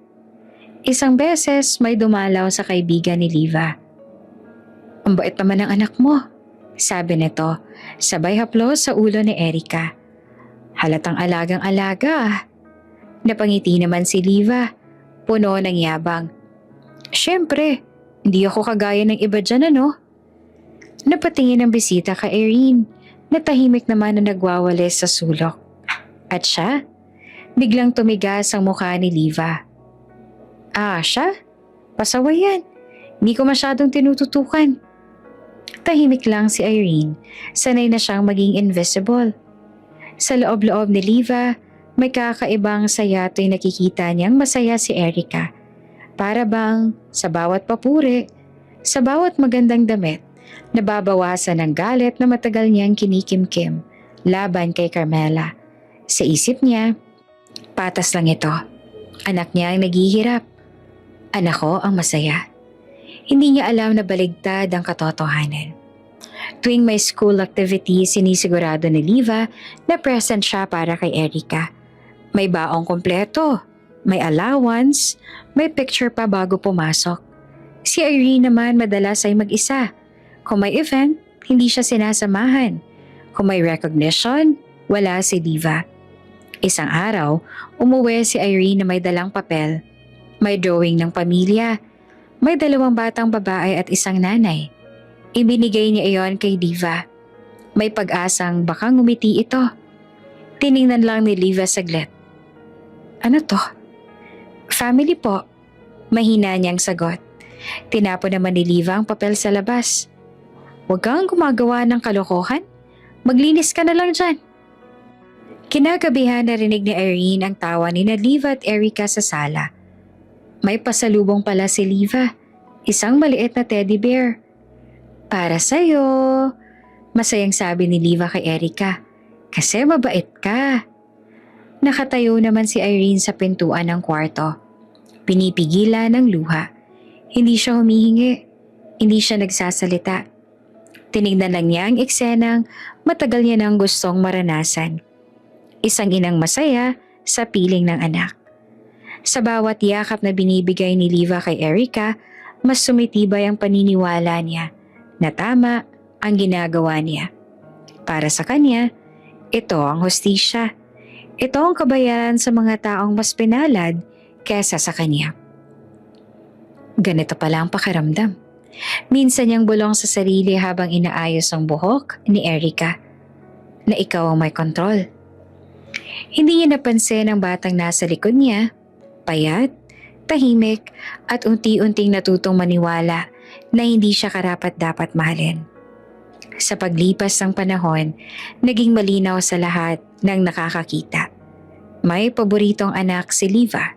Isang beses may dumalaw sa kaibigan ni Liva. Ang bait naman ng anak mo, sabi nito, sabay haplos sa ulo ni Erica. Halatang alagang-alaga ah. Napangiti naman si Liva, puno ng yabang. Siyempre, hindi ako kagaya ng iba dyan ano. Napatingin ang bisita kay Irene. Natahimik naman na nagwawalis sa sulok. At siya, biglang tumigas ang mukha ni Liva. Ah, siya? Pasaway yan. Hindi ko masyadong tinututukan. Tahimik lang si Irene. Sanay na siyang maging invisible. Sa loob-loob ni Liva, may kakaibang saya tuwing nakikita niyang masaya si Erica. Para bang sa bawat papuri, sa bawat magandang damit, nababawasan ang galit na matagal niyang kinikimkim laban kay Carmela. Sa isip niya, patas lang ito. Anak niya ang naghihirap. Anak ko ang masaya. Hindi niya alam na baligtad ang katotohanan. Tuwing may school activity, sinisigurado ni Liva na present siya para kay Erica. May baong kompleto, May allowance, may picture pa bago pumasok. Si Irene naman madalas ay mag-isa. Kung may event, hindi siya sinasamahan. Kung may recognition, wala si Diva. Isang araw, umuwi si Irene na may dalang papel. May drawing ng pamilya. May 2 batang babae at isang nanay. Ibinigay niya iyon kay Diva. May pag-asang baka ngumiti ito. Tiningnan lang ni Diva saglit. Ano to? Family po. Mahina niyang sagot. Tinapon naman ni Diva ang papel sa labas. Huwag kang gumagawa ng kalokohan. Maglinis ka na lang dyan. Kinagabihan narinig ni Irene ang tawa ni Liva at Erica sa sala. May pasalubong pala si Liva, isang maliit na teddy bear. Para sa'yo, masayang sabi ni Liva kay Erica, kasi mabait ka. Nakatayo naman si Irene sa pintuan ng kwarto. Pinipigilan ng luha. Hindi siya humihingi, hindi siya nagsasalita. Tinignan lang niya ang eksenang matagal niya nang gustong maranasan. Isang inang masaya sa piling ng anak. Sa bawat yakap na binibigay ni Liva kay Erica, mas sumitibay ang paniniwala niya na tama ang ginagawa niya. Para sa kanya, ito ang hustisya. Ito ang kabayaran sa mga taong mas pinalad kesa sa kanya. Ganito pala ang pakiramdam. Minsan niyang bulong sa sarili habang inaayos ang buhok ni Erica na ikaw ang may kontrol. Hindi niya napansin ang batang nasa likod niya, payat, tahimik at unti-unting natutong maniwala na hindi siya karapat-dapat mahalin. Sa paglipas ng panahon, naging malinaw sa lahat ng nakakakita. May paboritong anak si Liva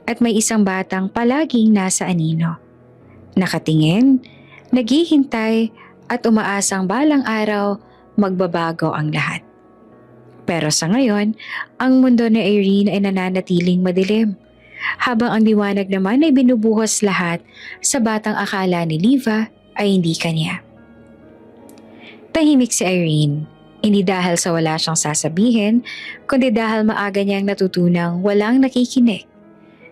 at may isang batang palaging nasa anino. Nakatingin, naghihintay at umaasang balang araw magbabago ang lahat. Pero sa ngayon, ang mundo ni Irene ay nananatiling madilim, habang ang liwanag naman ay binubuhos lahat sa batang akala ni Liva ay hindi kanya. Tahimik si Irene, hindi dahil sa wala siyang sasabihin, kundi dahil maaga niyang natutunang walang nakikinig.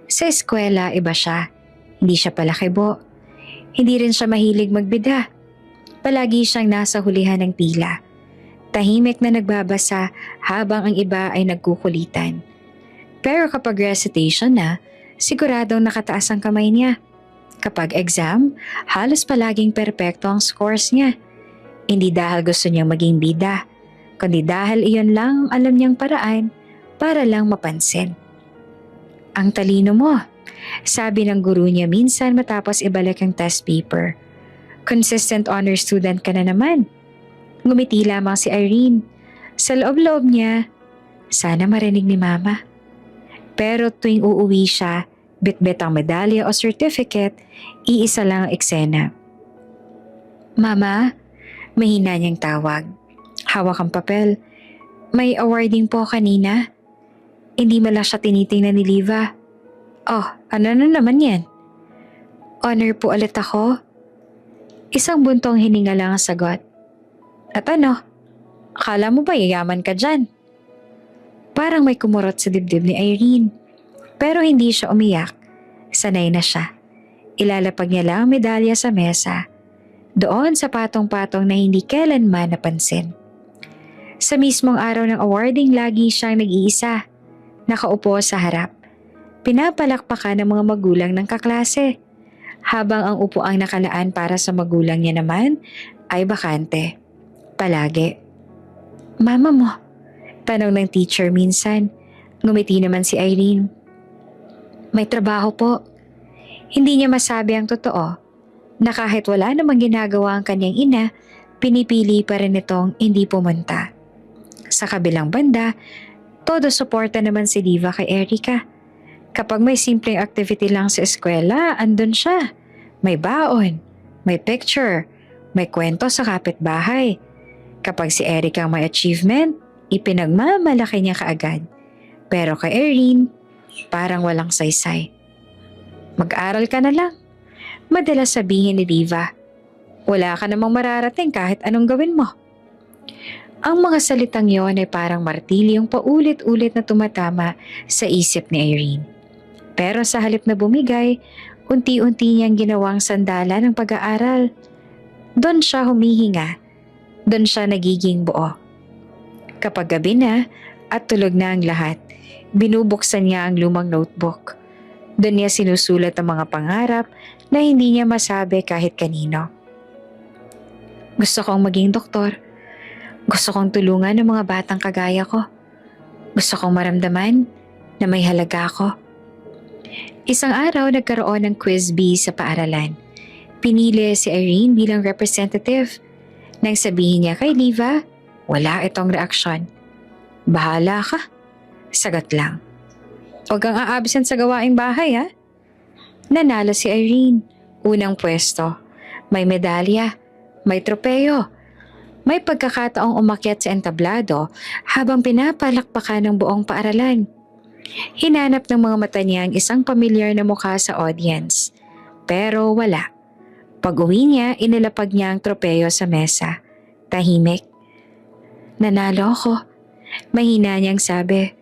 Sa eskwela, iba siya. Hindi siya palakibo. Hindi rin siya mahilig magbida. Palagi siyang nasa hulihan ng pila. Tahimik na nagbabasa habang ang iba ay nagkukulitan. Pero kapag recitation na, siguradong nakataas ang kamay niya. Kapag exam, halos palaging perpekto ang scores niya. Hindi dahil gusto niyang maging bida, kundi dahil iyon lang ang alam niyang paraan para lang mapansin. Ang talino mo, sabi ng guru niya minsan matapos ibalik ang test paper. Consistent honor student ka na naman. Ngumiti lamang si Irene. Sa loob-loob niya, sana marinig ni Mama. Pero tuwing uuwi siya, bitbit ang medalya o certificate, iisa lang ang eksena. Mama, mahina niyang tawag. Hawak ang papel. May awarding po kanina. Hindi mala siya tinitingnan ni Liva. Oh, ano na naman yan? Honor po ulit ako. Isang buntong hininga lang ang sagot. At ano? Akala mo ba yayaman ka dyan? Parang may kumurot sa dibdib ni Irene. Pero hindi siya umiyak. Sanay na siya. Ilalapag niya lang ang medalya sa mesa. Doon sa patong-patong na hindi kailanman napansin. Sa mismong araw ng awarding, lagi siyang nag-iisa. Nakaupo sa harap. Pinapalakpakan ng mga magulang ng kaklase. Habang ang upuang nakalaan para sa magulang niya naman ay bakante. Palagi. Mama mo? Tanong ng teacher minsan. Ngumiti naman si Irene. May trabaho po. Hindi niya masabi ang totoo na kahit wala namang ginagawa ang kanyang ina, pinipili pa rin itong hindi pumunta. Sa kabilang banda, todo suporta naman si Liva kay Erica. Kapag may simpleng activity lang sa eskwela, andun siya. May baon, may picture, may kwento sa kapitbahay. Kapag si Erica may achievement, ipinagmamalaki niya kaagad. Pero kay Irene, parang walang saysay. Mag-aral ka na lang. Madalas sabihin ni Liva, wala ka namang mararating kahit anong gawin mo. Ang mga salitang yon ay parang martilyong paulit-ulit na tumatama sa isip ni Irene. Pero sa halip na bumigay, unti-unti niyang ginawang sandala ng pag-aaral. Doon siya humihinga. Doon siya nagiging buo. Kapag gabi na at tulog na ang lahat, binubuksan niya ang lumang notebook. Doon niya sinusulat ang mga pangarap na hindi niya masabi kahit kanino. Gusto kong maging doktor. Gusto kong tulungan ang mga batang kagaya ko. Gusto kong maramdaman na may halaga ako. Isang araw nagkaroon ng quiz bee sa paaralan. Pinili si Irene bilang representative. Nang sabihin niya kay Liva, wala itong reaksyon. Bahala ka. Sagot lang. Huwag kang a-absent sa gawaing bahay ha. Nanalo si Irene. Unang pwesto. May medalya. May tropeyo. May pagkakataong umakyat sa entablado habang pinapalakpakan ng buong paaralan. Hinanap ng mga mata niya ang isang pamilyar na mukha sa audience. Pero wala. Pag-uwi niya, inilapag niya ang tropeyo sa mesa. Tahimik. Nanalo ako. Mahina niyang sabi.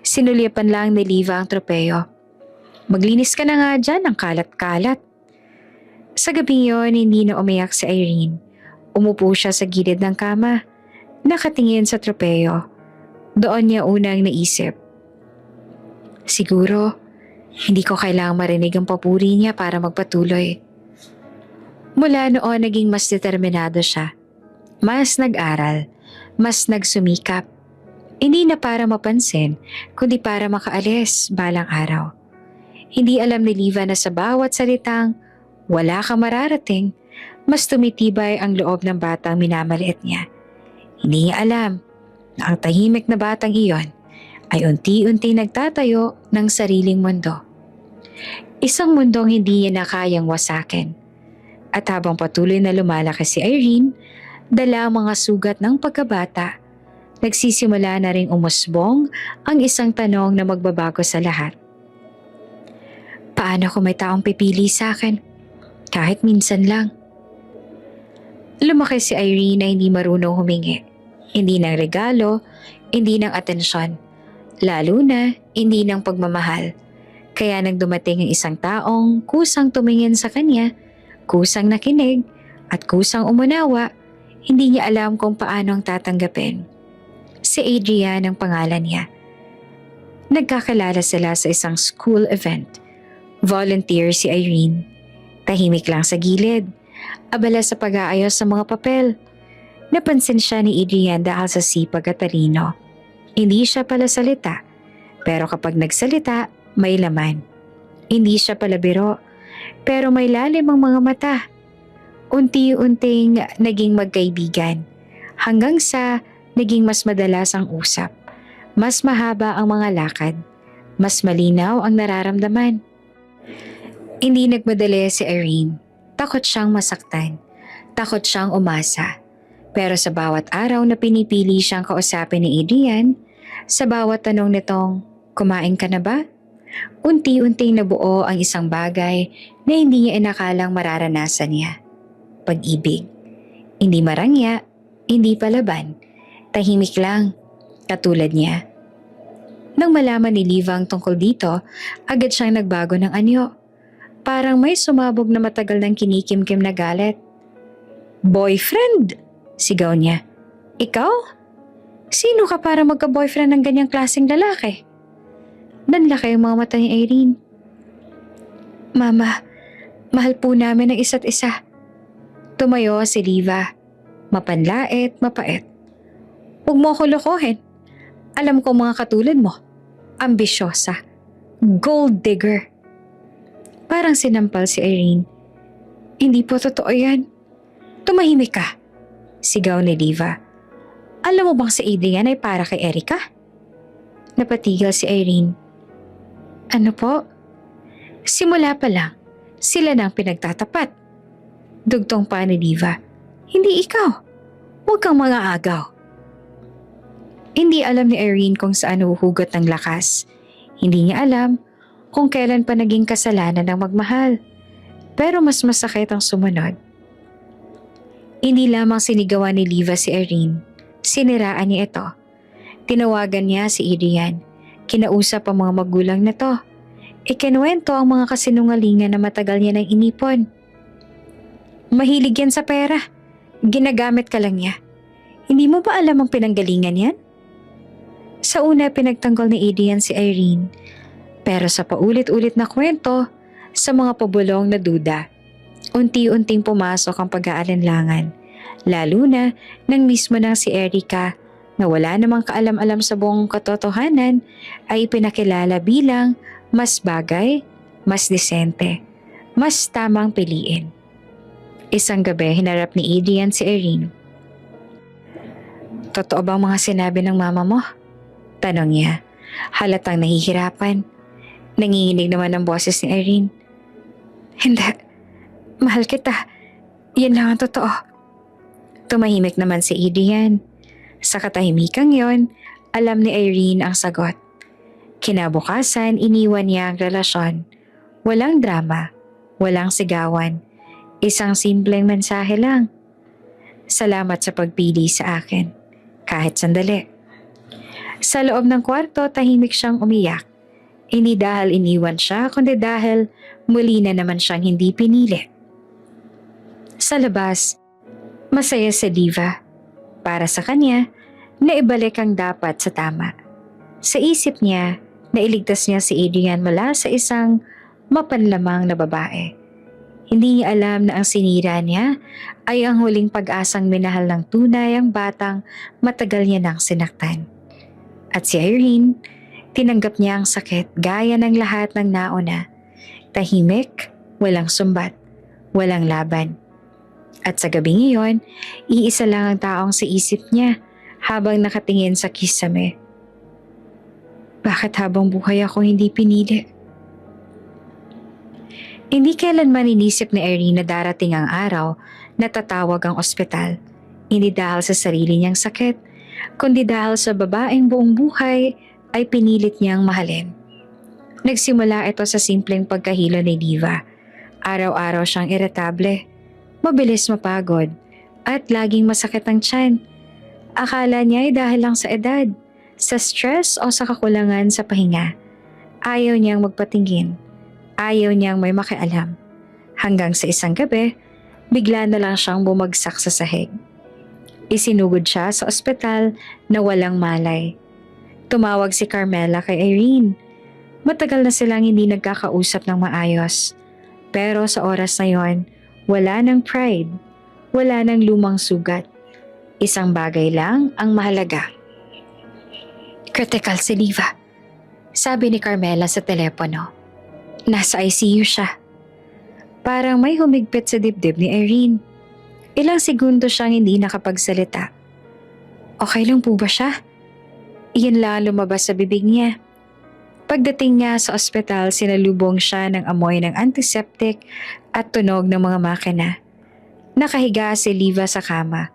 Sinulipan lang ni Liva ang tropeyo. Maglinis ka na nga dyan ng kalat-kalat. Sa gabi yon, hindi na umiyak si Irene. Umupo siya sa gilid ng kama. Nakatingin sa tropeyo. Doon niya unang naisip. Siguro, hindi ko kailangang marinig ang papuri niya para magpatuloy. Mula noon naging mas determinado siya. Mas nag-aral. Mas nagsumikap. Hindi na para mapansin, kundi para makaalis balang araw. Hindi alam ni Liva na sa bawat salitang, wala kang mararating, mas tumitibay ang loob ng batang minamaliit niya. Hindi niya alam na ang tahimik na batang iyon ay unti-unti nagtatayo ng sariling mundo. Isang mundong hindi niya na kayang wasakin. At habang patuloy na lumalaki si Irene, dala ang mga sugat ng pagkabata, nagsisimula na ring umusbong ang isang tanong na magbabago sa lahat. Paano kung may taong pipili sa akin? Kahit minsan lang. Lumaki si Irene na hindi marunong humingi. Hindi ng regalo, hindi ng atensyon. Lalo na hindi ng pagmamahal. Kaya nang dumating ang isang taong kusang tumingin sa kanya, kusang nakinig, at kusang umunawa, hindi niya alam kung paano ang tatanggapin. Si Adrian ang pangalan niya. Nagkakilala sila sa isang school event. Volunteer si Irene. Tahimik lang sa gilid. Abala sa pag-aayos sa mga papel. Napansin siya ni Adrian dahil sa sipag at talino. Hindi siya pala salita. Pero kapag nagsalita, may laman. Hindi siya pala biro. Pero may lalim ang mga mata. Unti-unting naging magkaibigan. Hanggang sa naging mas madalas ang usap. Mas mahaba ang mga lakad. Mas malinaw ang nararamdaman. Hindi nagmadali si Irene. Takot siyang masaktan. Takot siyang umasa. Pero sa bawat araw na pinipili siyang kausapin ni Adrian, sa bawat tanong nitong, kumain ka na ba? Unti-unting nabuo ang isang bagay na hindi niya inakalang mararanasan niya. Pag-ibig. Hindi marangya, hindi palaban. Tahimik lang, katulad niya. Nang malaman ni Liva ang tungkol dito, agad siyang nagbago ng anyo. Parang may sumabog na matagal ng kinikimkim na galit. Boyfriend! Sigaw niya. Ikaw? Sino ka para magka-boyfriend ng ganyang klaseng lalaki? Nanlaki ang mga mata ni Irene. Mama, mahal po namin ang isa't isa. Tumayo si Liva. Mapanlait, mapait. Huwag mo ako lokohin. Alam ko mga katulad mo. Ambisyosa. Gold digger. Parang sinampal si Irene. Hindi po totoo yan. Tumahimik ka. Sigaw ni Liva. Alam mo bang si Adrian ay para kay Erica? Napatigil si Irene. Ano po? Simula pa lang, sila nang pinagtatapat. Dugtong pa ni Liva. Hindi ikaw. Huwag kang mga agaw. Hindi alam ni Irene kung saan huhugot ng lakas. Hindi niya alam kung kailan pa naging kasalanan ng magmahal. Pero mas masakit ang sumunod. Hindi lamang sinigawan ni Liva si Irene. Siniraan niya ito. Tinawagan niya si Adrian. Kinausap ang mga magulang na to. Ikinuwento ang mga kasinungalingan na matagal niya nang inipon. Mahilig yan sa pera. Ginagamit ka lang niya. Hindi mo ba alam ang pinanggalingan yan? Sa una pinagtanggol ni Adrian si Irene. Pero sa paulit-ulit na kwento, sa mga pabulong na duda, unti-unting pumasok ang pag-aalinlangan. Lalo na nang mismo nang si Erica na wala namang kaalam-alam sa buong katotohanan ay pinakilala bilang mas bagay, mas disente, mas tamang piliin. Isang gabi hinarap ni Adrian si Irene. Totoo bang mga sinabi ng mama mo? Tanong niya, halatang nahihirapan. Nanginginig naman ang boses ni Irene. Hindi, mahal kita. Yan lang ang totoo. Tumahimik naman si Adrian. Sa katahimikang yon, alam ni Irene ang sagot. Kinabukasan, iniwan niya ang relasyon. Walang drama, walang sigawan. Isang simpleng mensahe lang. Salamat sa pagpili sa akin, kahit sandali. Sa loob ng kwarto, tahimik siyang umiyak. Hindi dahil iniwan siya, kundi dahil muli na naman siyang hindi pinili. Sa labas, masaya si Diva. Para sa kanya, naibalik ang dapat sa tama. Sa isip niya, nailigtas niya si Adrian mula sa isang mapanlamang na babae. Hindi niya alam na ang sinira niya ay ang huling pag-asang minahal ng tunay ang batang matagal niya nang sinaktan. At si Irene, tinanggap niya ang sakit gaya ng lahat ng nauna. Tahimik, walang sumbat, walang laban. At sa gabing iyon, iisa lang ang taong sa isip niya habang nakatingin sa kisame. Bakit habang buhay ako hindi pinili? Hindi kailanman inisip ni Irene na darating ang araw na tatawag ang ospital. Hindi dahil sa sarili niyang sakit, kundi dahil sa babaeng buong buhay ay pinilit niyang mahalin. Nagsimula ito sa simpleng pagkahilo ni Diva. Araw-araw siyang iritable, mabilis mapagod, at laging masakit ang tiyan. Akala niya ay dahil lang sa edad, sa stress o sa kakulangan sa pahinga. Ayaw niyang magpatingin. Ayaw niyang may makialam. Hanggang sa isang gabi, bigla na lang siyang bumagsak sa sahig. Isinugod siya sa ospital na walang malay. Tumawag si Carmela kay Irene. Matagal na silang hindi nagkakausap ng maayos. Pero sa oras na yon, wala ng pride. Wala ng lumang sugat. Isang bagay lang ang mahalaga. Critical si Liva. Sabi ni Carmela sa telepono. Nasa ICU siya. Parang may humigpit sa dibdib ni Irene. Ilang segundo siyang hindi nakapagsalita. Okay lang po ba siya? Iyan lang lumabas sa bibig niya. Pagdating niya sa ospital, sinalubong siya ng amoy ng antiseptic at tunog ng mga makina. Nakahiga si Liva sa kama,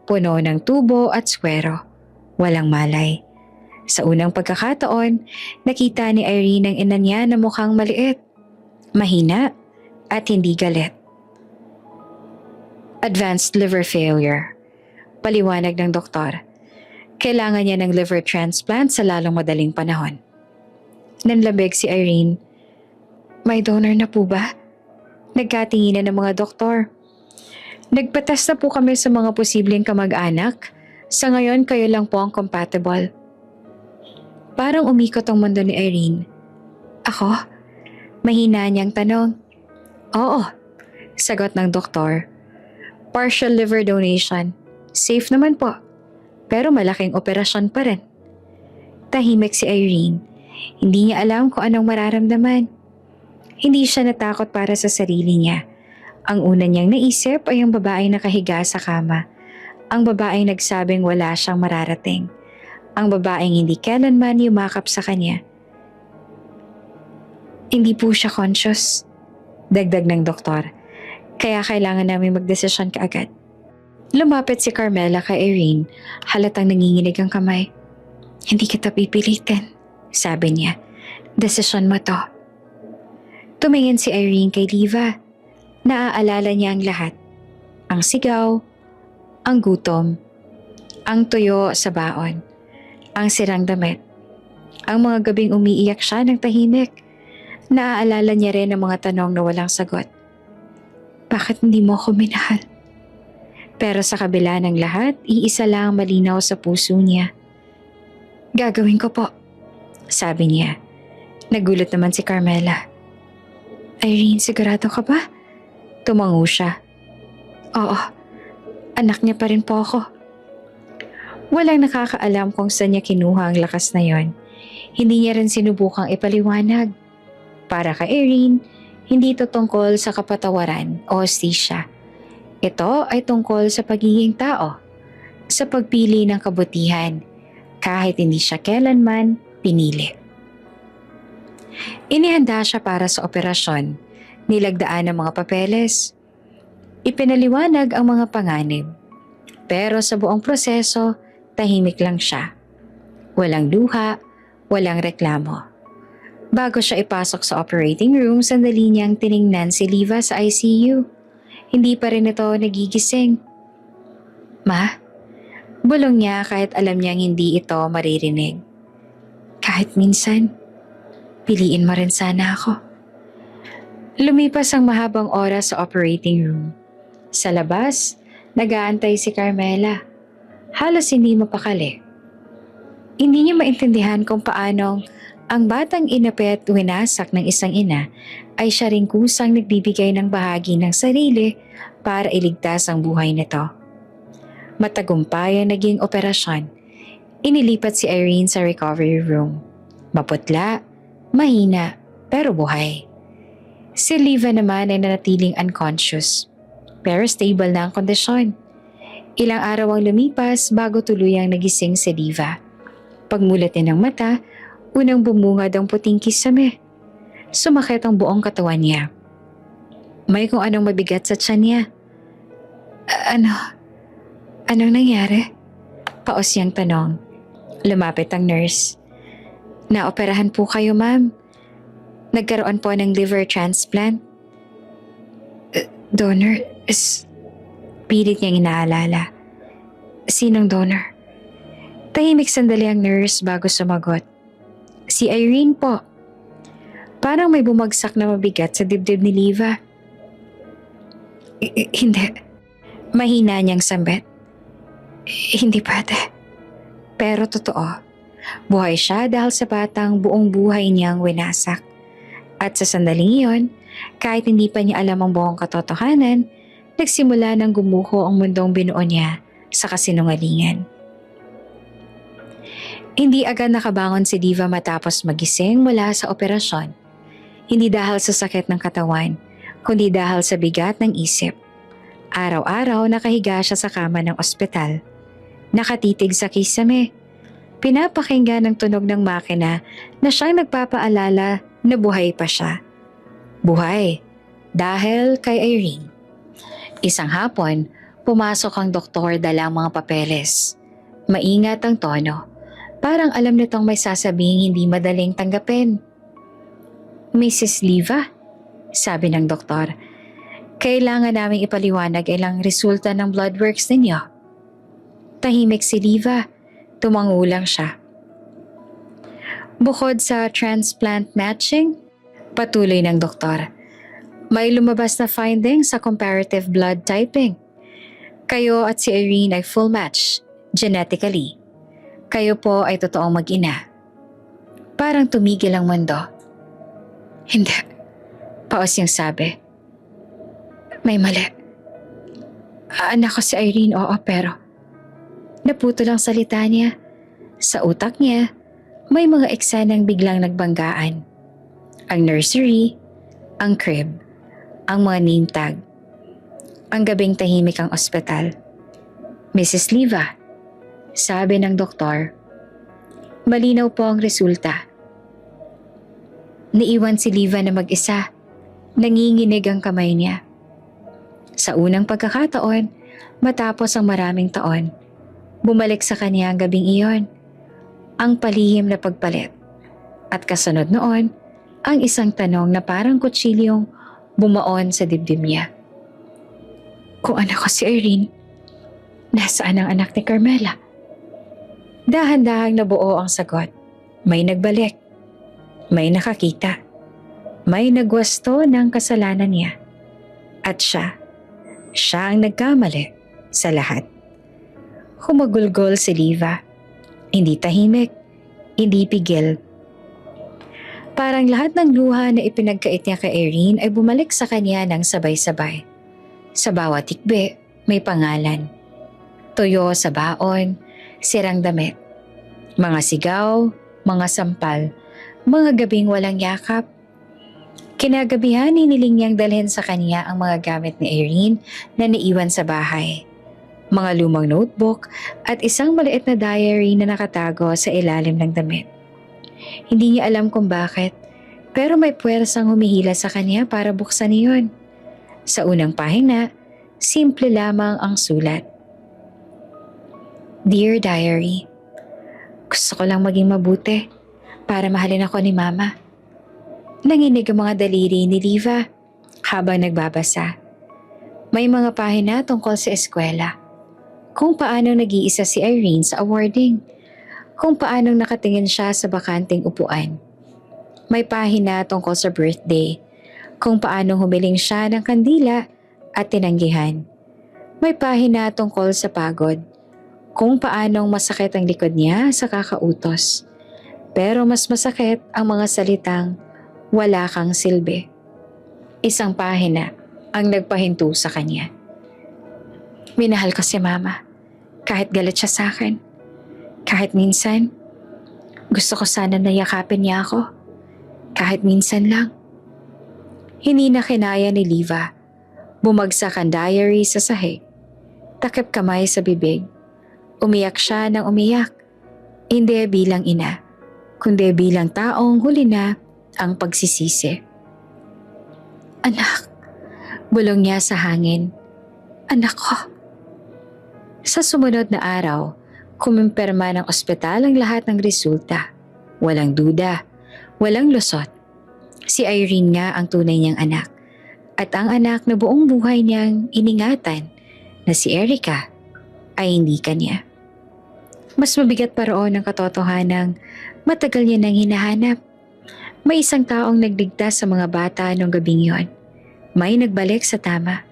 puno ng tubo at swero. Walang malay. Sa unang pagkakataon, nakita ni Irene ang ina niya na mukhang maliit, mahina at hindi galit. Advanced liver failure. Paliwanag ng doktor. Kailangan niya ng liver transplant sa lalong madaling panahon. Nanlabig si Irene. May donor na po ba? Nagkatinginan ng mga doktor. Nagpatest na po kami sa mga posibleng kamag-anak. Sa ngayon, kayo lang po ang compatible. Parang umikot ang mundo ni Irene. Ako? Mahina niyang tanong. Oo, sagot ng doktor. Partial liver donation. Safe naman po. Pero malaking operasyon pa rin. Tahimik si Irene. Hindi niya alam kung anong mararamdaman. Hindi siya natakot para sa sarili niya. Ang una niyang naisip ay ang babaeng nakahiga sa kama. Ang babaeng nagsabing wala siyang mararating. Ang babaeng hindi kailanman yumakap sa kanya. Hindi po siya conscious, dagdag ng doktor. Kaya kailangan namin magdesisyon kaagad. Lumapit si Carmela kay Irene, halatang nanginginig ang kamay. Hindi kita pipilitin, sabi niya. Desisyon mo to. Tumingin si Irene kay Liva. Naaalala niya ang lahat. Ang sigaw, ang gutom, ang tuyo sa baon, ang sirang damit, ang mga gabing umiiyak siya ng tahimik, Naaalala niya rin ang mga tanong na walang sagot. Bakit hindi mo ako minahal? Pero sa kabila ng lahat, iisa lang ang malinaw sa puso niya. Gagawin ko po, sabi niya. Nagulat naman si Carmela. Irene, sigurado ka ba? Tumango siya. Oo, anak niya pa rin po ako. Walang nakakaalam kung saan niya kinuha ang lakas na yon. Hindi niya rin sinubukang ipaliwanag. Para kay Irene, hindi ito tungkol sa kapatawaran o hostisya. Ito ay tungkol sa pagiging tao, sa pagpili ng kabutihan, kahit hindi siya kailanman pinili. Inihanda siya para sa operasyon, nilagdaan ang mga papeles, ipinaliwanag ang mga panganib. Pero sa buong proseso, tahimik lang siya. Walang luha, walang reklamo. Bago siya ipasok sa operating room, sandali niyang tiningnan si Liva sa ICU. Hindi pa rin ito nagigising. Ma? Bulong niya kahit alam niyang hindi ito maririnig. Kahit minsan, piliin mo rin sana ako. Lumipas ang mahabang oras sa operating room. Sa labas, nag-aantay si Carmela. Halos hindi mapakali. Hindi niya maintindihan kung paanong ang batang inapit winasak ng isang ina ay siya ring kusang nagbibigay ng bahagi ng sarili para iligtas ang buhay nito. Matagumpay ang naging operasyon. Inilipat si Irene sa recovery room. Maputla, mahina, pero buhay. Si Liva naman ay nanatiling unconscious, pero stable na ang kondisyon. Ilang araw ang lumipas bago tuluyang nagising si Liva. Pagmulat niya ng mata, unang bumungad ang puting kisame. Sumakit ang buong katawan niya. May kung anong mabigat sa tiyan niya. Anong nangyari? Paos niyang tanong. Lumapit ang nurse. Naoperahan po kayo, ma'am. Nagkaroon po ng liver transplant. Donor is... Pilit niyang inaalala. Sinong donor? Tahimik sandali ang nurse bago sumagot. Si Irene po. Parang may bumagsak na mabigat sa dibdib ni Liva. Hindi. Mahina niyang sambit. Hindi pwede. Pero totoo. Buhay siya dahil sa batang buong buhay niyang winasak. At sa sandaling iyon, kahit hindi pa niya alam ang buong katotohanan, nagsimula ng gumuho ang mundong binuo niya sa kasinungalingan. Hindi agad nakabangon si Liva matapos magising mula sa operasyon. Hindi dahil sa sakit ng katawan, kundi dahil sa bigat ng isip. Araw-araw nakahiga siya sa kama ng ospital. Nakatitig sa kisame. Pinapakinggan ng tunog ng makina na siyang nagpapaalala na buhay pa siya. Buhay dahil kay Irene. Isang hapon, pumasok ang doktor dala ang mga papeles. Maingat ang tono. Parang alam nitong may sasabing hindi madaling tanggapin. Mrs. Liva, sabi ng doktor, kailangan naming ipaliwanag ilang resulta ng blood works ninyo. Tahimik si Liva, tumango lang siya. Bukod sa transplant matching, patuloy ng doktor, may lumabas na finding sa comparative blood typing. Kayo at si Irene ay full match, genetically. Kayo po ay totoong mag-ina. Parang tumigil ang mundo. Hindi. Paos yung sabi. May mali. Anak ko si Irene, oo, pero naputol ang salita niya. Sa utak niya, may mga eksenang biglang nagbanggaan. Ang nursery, ang crib, ang mga name tag. Ang gabing tahimik ang ospital. Mrs. Liva, sabi ng doktor, malinaw po ang resulta. Naiwan si Liva na mag-isa. Nanginginig ang kamay niya. Sa unang pagkakataon, matapos ang maraming taon, bumalik sa kanya ang gabing iyon. Ang palihim na pagpalit. At kasunod noon, ang isang tanong na parang kutsilyong bumaon sa dibdib niya. Kung anak ko si Irene, nasaan ang anak ni Carmela? Dahan-dahang nabuo ang sagot. May nagbalik. May nakakita. May nagwasto ng kasalanan niya. At siya ang nagkamali sa lahat. Humagulgol si Liva. Hindi tahimik, hindi pigil. Parang lahat ng luha na ipinagkait niya kay Irene ay bumalik sa kanya ng sabay-sabay. Sa bawat tikbe, may pangalan. Tuyo sa baon, sirang damit. Mga sigaw, mga sampal, mga gabing walang yakap. Kinagabihan hiniling niyang dalhin sa kanya ang mga gamit ni Irene na naiwan sa bahay. Mga lumang notebook at isang maliit na diary na nakatago sa ilalim ng damit. Hindi niya alam kung bakit, pero may puwersang humihila sa kanya para buksan iyon. Sa unang pahina, simple lamang ang sulat. Dear Diary, gusto ko lang maging mabuti para mahalin ako ni Mama. Nanginig ang mga daliri ni Liva habang nagbabasa. May mga pahina tungkol sa eskwela. Kung paano nag-iisa si Irene sa awarding. Kung paano nakatingin siya sa bakanting upuan. May pahina tungkol sa birthday. Kung paano humiling siya ng kandila at tinanggihan. May pahina tungkol sa pagod. Kung paanong masakit ang likod niya sa kakautos. Pero mas masakit ang mga salitang wala kang silbi. Isang pahina ang nagpahinto sa kanya. Minahal ko si Mama. Kahit galit siya sa akin. Kahit minsan, gusto ko sana na yakapin niya ako. Kahit minsan lang. Hindi na kinaya ni Liva. Bumagsak ang diary sa sahig. Takip kamay sa bibig. Umiyak siya ng umiyak. Hindi bilang ina, kundi bilang taong huli na ang pagsisisi. Anak, bulong niya sa hangin. Anak ko. Sa sumunod na araw, kumimpirma ng ospital ang lahat ng resulta. Walang duda, walang lusot. Si Irene nga ang tunay niyang anak. At ang anak na buong buhay niyang iningatan na si Erica ay hindi kanya. Mas mabigat pa roon ang katotohanang matagal niya nang hinahanap. May isang taong nagligtas sa mga bata noong gabing yon. May nagbalik sa tama.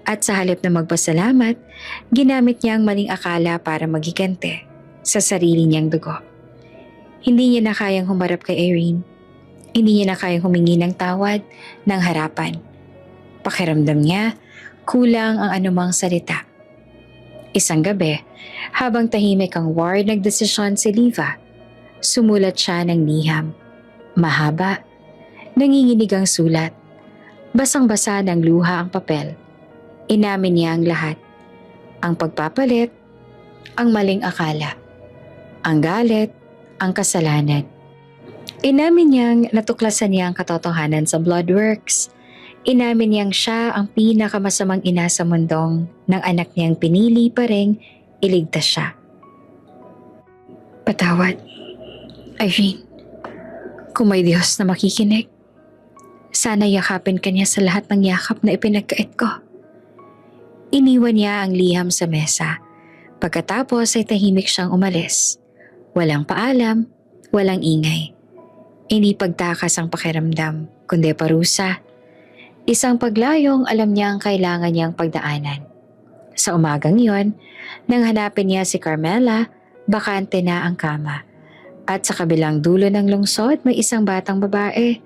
At sa halip na magpasalamat, ginamit niya ang maling akala para magigante sa sarili niyang dugo. Hindi niya na kayang humarap kay Irene. Hindi niya na kayang humingi ng tawad ng harapan. Pakiramdam niya, kulang ang anumang salita. Isang gabi, habang tahimik ang ward nagdesisyon si Liva, sumulat siya ng liham. Mahaba, nanginginig ang sulat. Basang-basa ng luha ang papel. Inamin niya ang lahat. Ang pagpapalit, ang maling akala. Ang galit, ang kasalanan. Inamin niyang natuklasan niya ang katotohanan sa bloodworks. Inamin niyang siya ang pinakamasamang ina sa mundong ng anak niyang pinili pa ring iligtas siya. Patawad, Irene. Kung may Diyos na makikinig, sana yakapin ka niya sa lahat ng yakap na ipinagkait ko. Iniwan niya ang liham sa mesa. Pagkatapos ay tahimik siyang umalis. Walang paalam, walang ingay. Hindi pagtakas ang pakiramdam, kundi parusa. Isang paglayong alam niya ang kailangan niyang pagdaanan. Sa umagang yon, nang hanapin niya si Carmela, bakante na ang kama. At sa kabilang dulo ng lungsod may isang batang babae.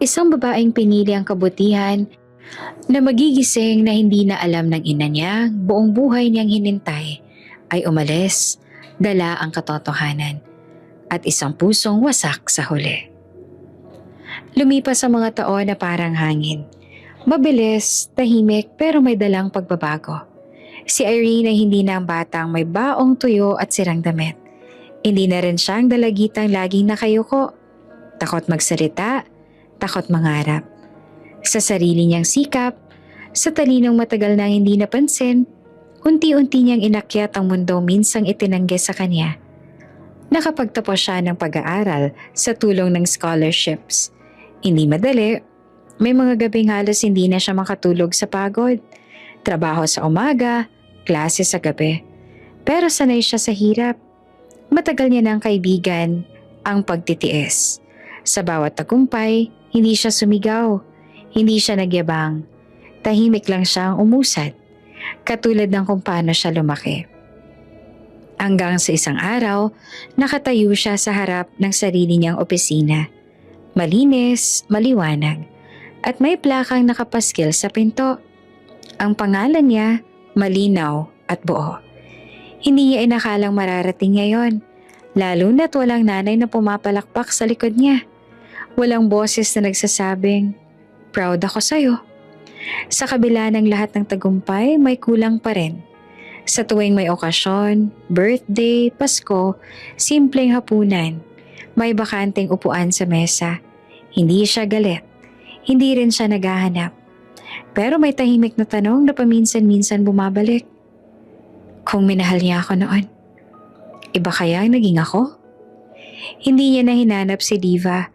Isang babaeng pinili ang kabutihan na magigising na hindi na alam ng ina niya, buong buhay niyang hinintay ay umalis, dala ang katotohanan at isang pusong wasak sa huli. Lumipas ang mga taon na parang hangin. Mabilis, tahimik pero may dalang pagbabago. Si Irene ay hindi na ang batang may baong tuyo at sirang damit. Hindi na rin siyang dalagitang laging nakayuko. Takot magsalita, takot mangarap. Sa sarili niyang sikap, sa talinong matagal nang hindi napansin, unti-unti niyang inakyat ang mundo minsang itinanggi sa kanya. Nakapagtapos siya ng pag-aaral sa tulong ng scholarships. Hindi madali, may mga gabing halos hindi na siya makatulog sa pagod. Trabaho sa umaga, klase sa gabi. Pero sanay siya sa hirap. Matagal niya ng kaibigan ang pagtitiis. Sa bawat tagumpay, Hindi siya sumigaw, hindi siya nagyabang. Tahimik lang siyang umusad, katulad ng kung paano siya lumaki. Hanggang sa isang araw, nakatayo siya sa harap ng sarili niyang opisina. Malinis, maliwanag, at may plakang nakapaskil sa pinto. Ang pangalan niya, malinaw at buo. Hindi niya inakalang mararating ngayon, lalo na't walang nanay na pumapalakpak sa likod niya. Walang boses na nagsasabing, "Proud ako sa'yo." Sa kabila ng lahat ng tagumpay, may kulang pa rin. Sa tuwing may okasyon, birthday, Pasko, simpleng hapunan, may bakanting upuan sa mesa. Hindi siya galit, hindi rin siya naghahanap. Pero may tahimik na tanong na paminsan-minsan bumabalik. Kung minahal niya ako noon, iba kaya ang naging ako? Hindi niya na hinanap si Diva.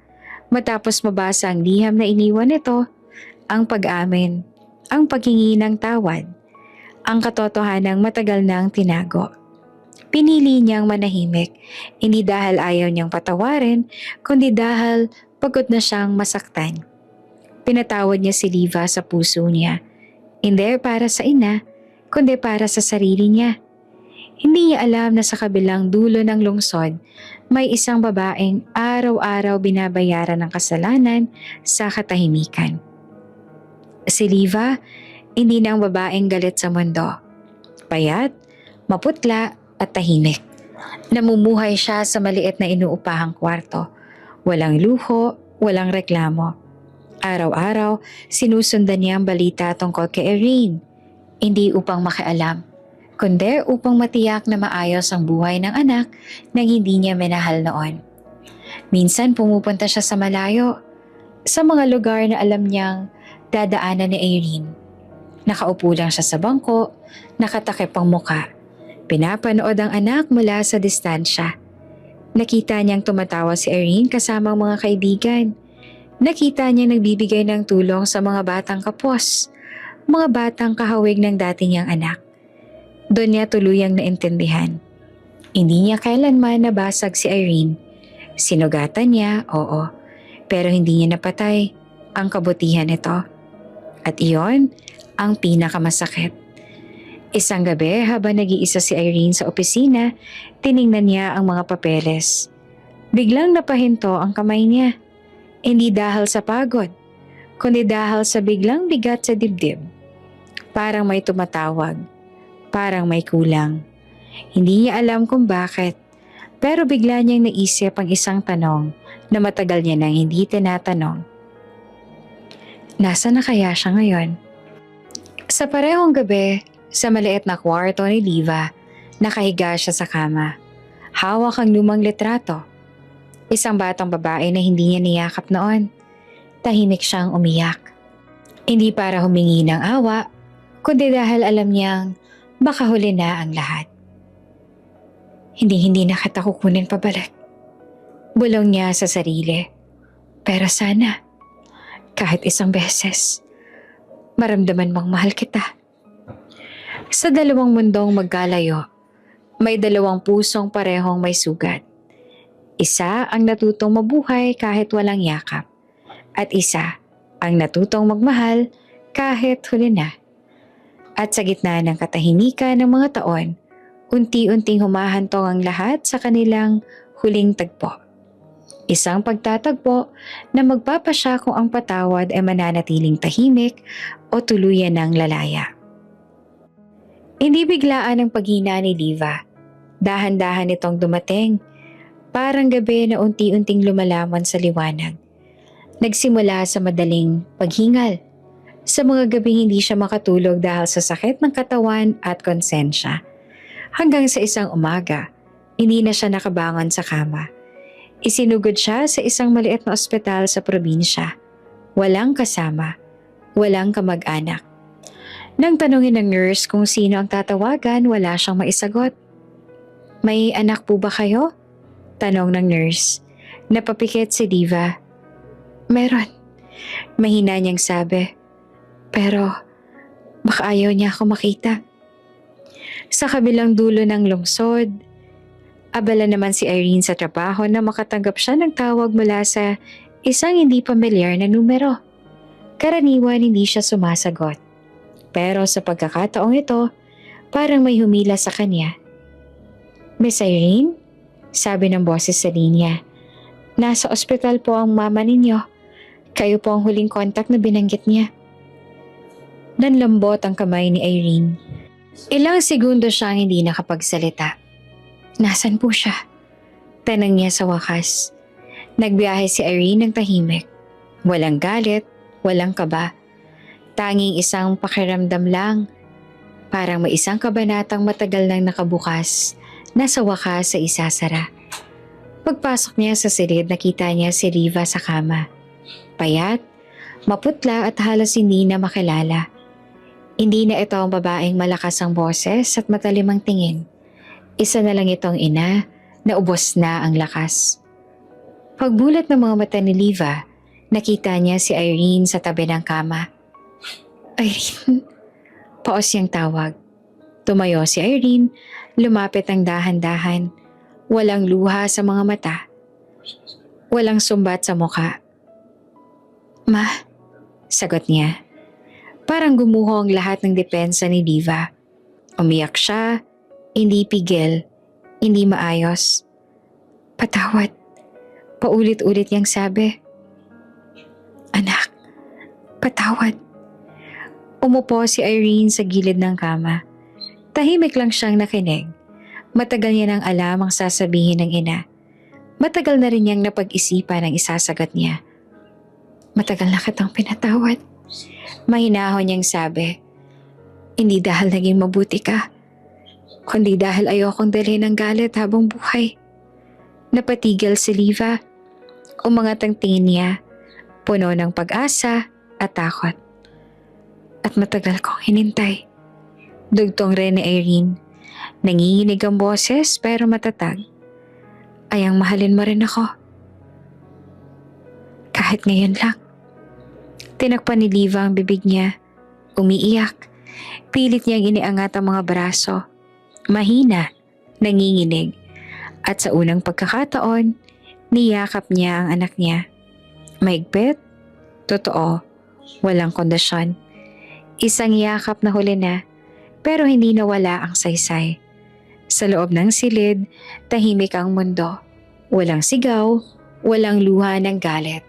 Matapos mabasa ang liham na iniwan nito, ang pag-amin, ang paghingi ng tawad, ang katotohanang matagal nang tinago. Pinili niyang manahimik, hindi dahil ayaw niyang patawarin, kundi dahil pagod na siyang masaktan. Pinatawad niya si Diva sa puso niya, hindi para sa ina, kundi para sa sarili niya. Hindi niya alam na sa kabilang dulo ng lungsod, may isang babaeng araw-araw binabayaran ng kasalanan sa katahimikan. Si Diva, hindi na ang babaeng galit sa mundo. Payat, maputla at tahimik. Namumuhay siya sa maliit na inuupahang kwarto. Walang luho, walang reklamo. Araw-araw, sinusundan niya ang balita tungkol kay Erin. Hindi upang makialam, kundi upang matiyak na maayos ang buhay ng anak nang hindi niya minahal noon. Minsan pumupunta siya sa malayo, sa mga lugar na alam niyang dadaanan ni Erin. Nakaupo lang siya sa bangko, nakatakip ang muka. Pinapanood ang anak mula sa distansya. Nakita niyang tumatawa si Erin kasama ang mga kaibigan. Nakita niyang nagbibigay ng tulong sa mga batang kapos, mga batang kahawig ng dati niyang anak. Doon niya tuluyang naintindihan. Hindi niya kailanman nabasag si Erin. Sinugatan niya, oo, pero hindi niya napatay ang kabutihan nito. At iyon ang pinakamasakit. Isang gabi habang nag-iisa si Irene sa opisina, tiningnan niya ang mga papeles. Biglang napahinto ang kamay niya. Hindi dahil sa pagod, kundi dahil sa biglang bigat sa dibdib. Parang may tumatawag, parang may kulang. Hindi niya alam kung bakit, pero bigla niyang naisip ang isang tanong na matagal niya nang hindi tinatanong. Nasaan na kaya siya ngayon? Sa parehong gabi, sa maliit na kwarto ni Diva, nakahiga siya sa kama. Hawak ang lumang litrato. Isang batang babae na hindi niya niyakap noon. Tahimik siyang umiyak. Hindi para humingi ng awa, kundi dahil alam niyang baka huli na ang lahat. Hindi na kita kukunin pabalik. Bulong niya sa sarili. Pero sana, kahit isang beses, maramdaman mong mahal kita. Sa dalawang mundong magkalayo, may dalawang pusong parehong may sugat. Isa ang natutong mabuhay kahit walang yakap, at isa ang natutong magmahal kahit huli na. At sa gitna ng katahimikan ng mga taon, unti-unting humahantong ang lahat sa kanilang huling tagpo. Isang pagtatagpo na magpapasya kung ang patawad ay mananatiling tahimik o tuluyan ng lalaya. Hindi biglaan ang paghina ni Diva. Dahan-dahan itong dumating. Parang gabi na unti-unting lumalaman sa liwanag. Nagsimula sa madaling paghingal. Sa mga gabing hindi siya makatulog dahil sa sakit ng katawan at konsensya. Hanggang sa isang umaga, hindi na siya nakabangon sa kama. Isinugod siya sa isang maliit na ospital sa probinsya. Walang kasama, walang kamag-anak. Nang tanungin ng nurse kung sino ang tatawagan, wala siyang maisagot. May anak po ba kayo? Tanong ng nurse. Napapikit si Diva. Meron. Mahina niyang sabi. Pero baka ayaw niya ako makita. Sa kabilang dulo ng lungsod, abala naman si Irene sa trabaho na makatanggap siya ng tawag mula sa isang hindi pamilyar na numero. Karaniwan hindi siya sumasagot. Pero sa pagkakataong ito, parang may humila sa kanya. Miss Irene? Sabi ng boses sa linya. Nasa ospital po ang mama ninyo. Kayo po ang huling kontak na binanggit niya. Nanlambot ang kamay ni Irene. Ilang segundo siyang hindi nakapagsalita. Nasaan po siya? Tanang niya sa wakas. Nagbiyahe si Irene ng tahimik. Walang galit, walang kaba. Tanging isang pakiramdam lang. Parang may isang kabanatang matagal nang nakabukas na sa wakas sa isasara. Pagpasok niya sa silid, nakita niya si Riva sa kama. Payat, maputla at halos hindi na makilala. Hindi na ito ang babaeng malakas ang boses at matalim ang tingin. Isa na lang itong ina na ubos na ang lakas. Pagbulat ng mga mata ni Liva, nakita niya si Irene sa tabi ng kama. Irene, paos niyang tawag. Tumayo si Irene, lumapit ang dahan-dahan. Walang luha sa mga mata. Walang sumbat sa muka. Ma, sagot niya. Parang gumuho ang lahat ng depensa ni Liva. Umiyak siya, hindi pigil, hindi maayos. Patawad, paulit-ulit niyang sabi. Anak, patawad. Umupo si Irene sa gilid ng kama. Tahimik lang siyang nakinig. Matagal niya nang alam ang sasabihin ng ina. Matagal na rin niyang napag-isipan ang isasagot niya. Matagal na kitang pinatawad. Mahinahon niyang sabi. Hindi dahil naging mabuti ka, kundi dahil ayokong dalhin ang galit habang buhay. Napatigil si Liva. Umangat ang tingin niya, puno ng pag-asa at takot. At matagal kong hinintay. Dugtong rin ni Irene. Nanginginig ang boses pero matatag. Ayang mahalin mo rin ako. Kahit ngayon lang. Tinakpan ni Liva ang bibig niya. Umiiyak. Pilit niyang iniangat ang mga braso. Mahina, nanginginig. At sa unang pagkakataon, niyakap niya ang anak niya. Maigpit? Totoo. Walang kondisyon. Isang yakap na huli na, pero hindi nawala ang saysay. Sa loob ng silid, tahimik ang mundo. Walang sigaw, walang luha ng galit.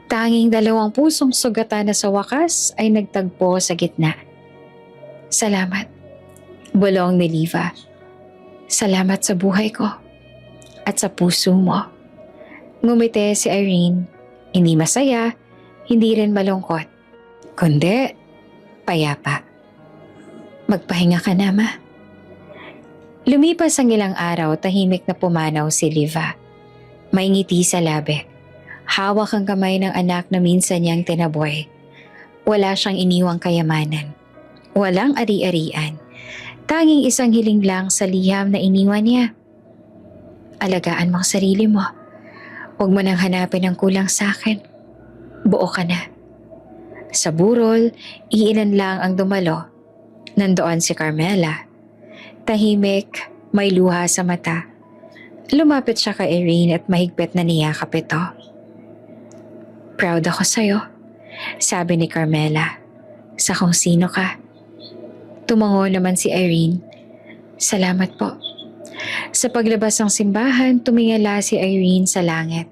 Tanging dalawang pusong sugatan na sa wakas ay nagtagpo sa gitna. Salamat, bulong ni Liva. Salamat sa buhay ko at sa puso mo. Ngumiti si Irene. Hindi masaya, hindi rin malungkot. Kundi, payapa. Magpahinga ka na, ma. Lumipas ang ilang araw, tahimik na pumanaw si Liva. May ngiti sa labi. Hawak ang kamay ng anak na minsan niyang tinaboy. Wala siyang iniwang kayamanan. Walang ari-arian. Tanging isang hiling lang sa liham na iniwan niya. Alagaan mo ang sarili mo. Huwag mo nang hanapin ang kulang sa akin. Buo ka na. Sa burol, iilan lang ang dumalo. Nandoon si Carmela. Tahimik, may luha sa mata. Lumapit siya kay Irene at mahigpit na niyakap ito. Proud ako sa'yo, sabi ni Carmela. Sa kung sino ka. Tumango naman si Irene. Salamat po. Sa paglabas ng simbahan, tumingala si Irene sa langit.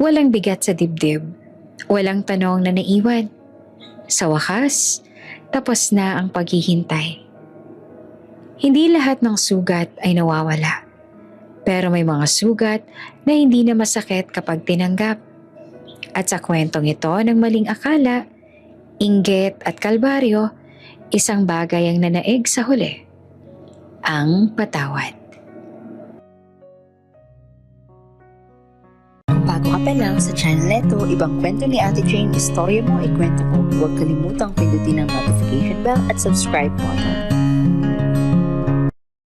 Walang bigat sa dibdib. Walang tanong na naiwan. Sa wakas, tapos na ang paghihintay. Hindi lahat ng sugat ay nawawala. Pero may mga sugat na hindi na masakit kapag tinanggap. At sa kwentong ito ng maling akala, inggit at kalbaryo, isang bagay ang nanaig sa huli. Ang patawad. Bago ka pa lang sa channel neto, ibang kwento ni Ate Jane, istorya mo, ikwento ko. Huwag kalimutang pindutin ang notification bell at subscribe button.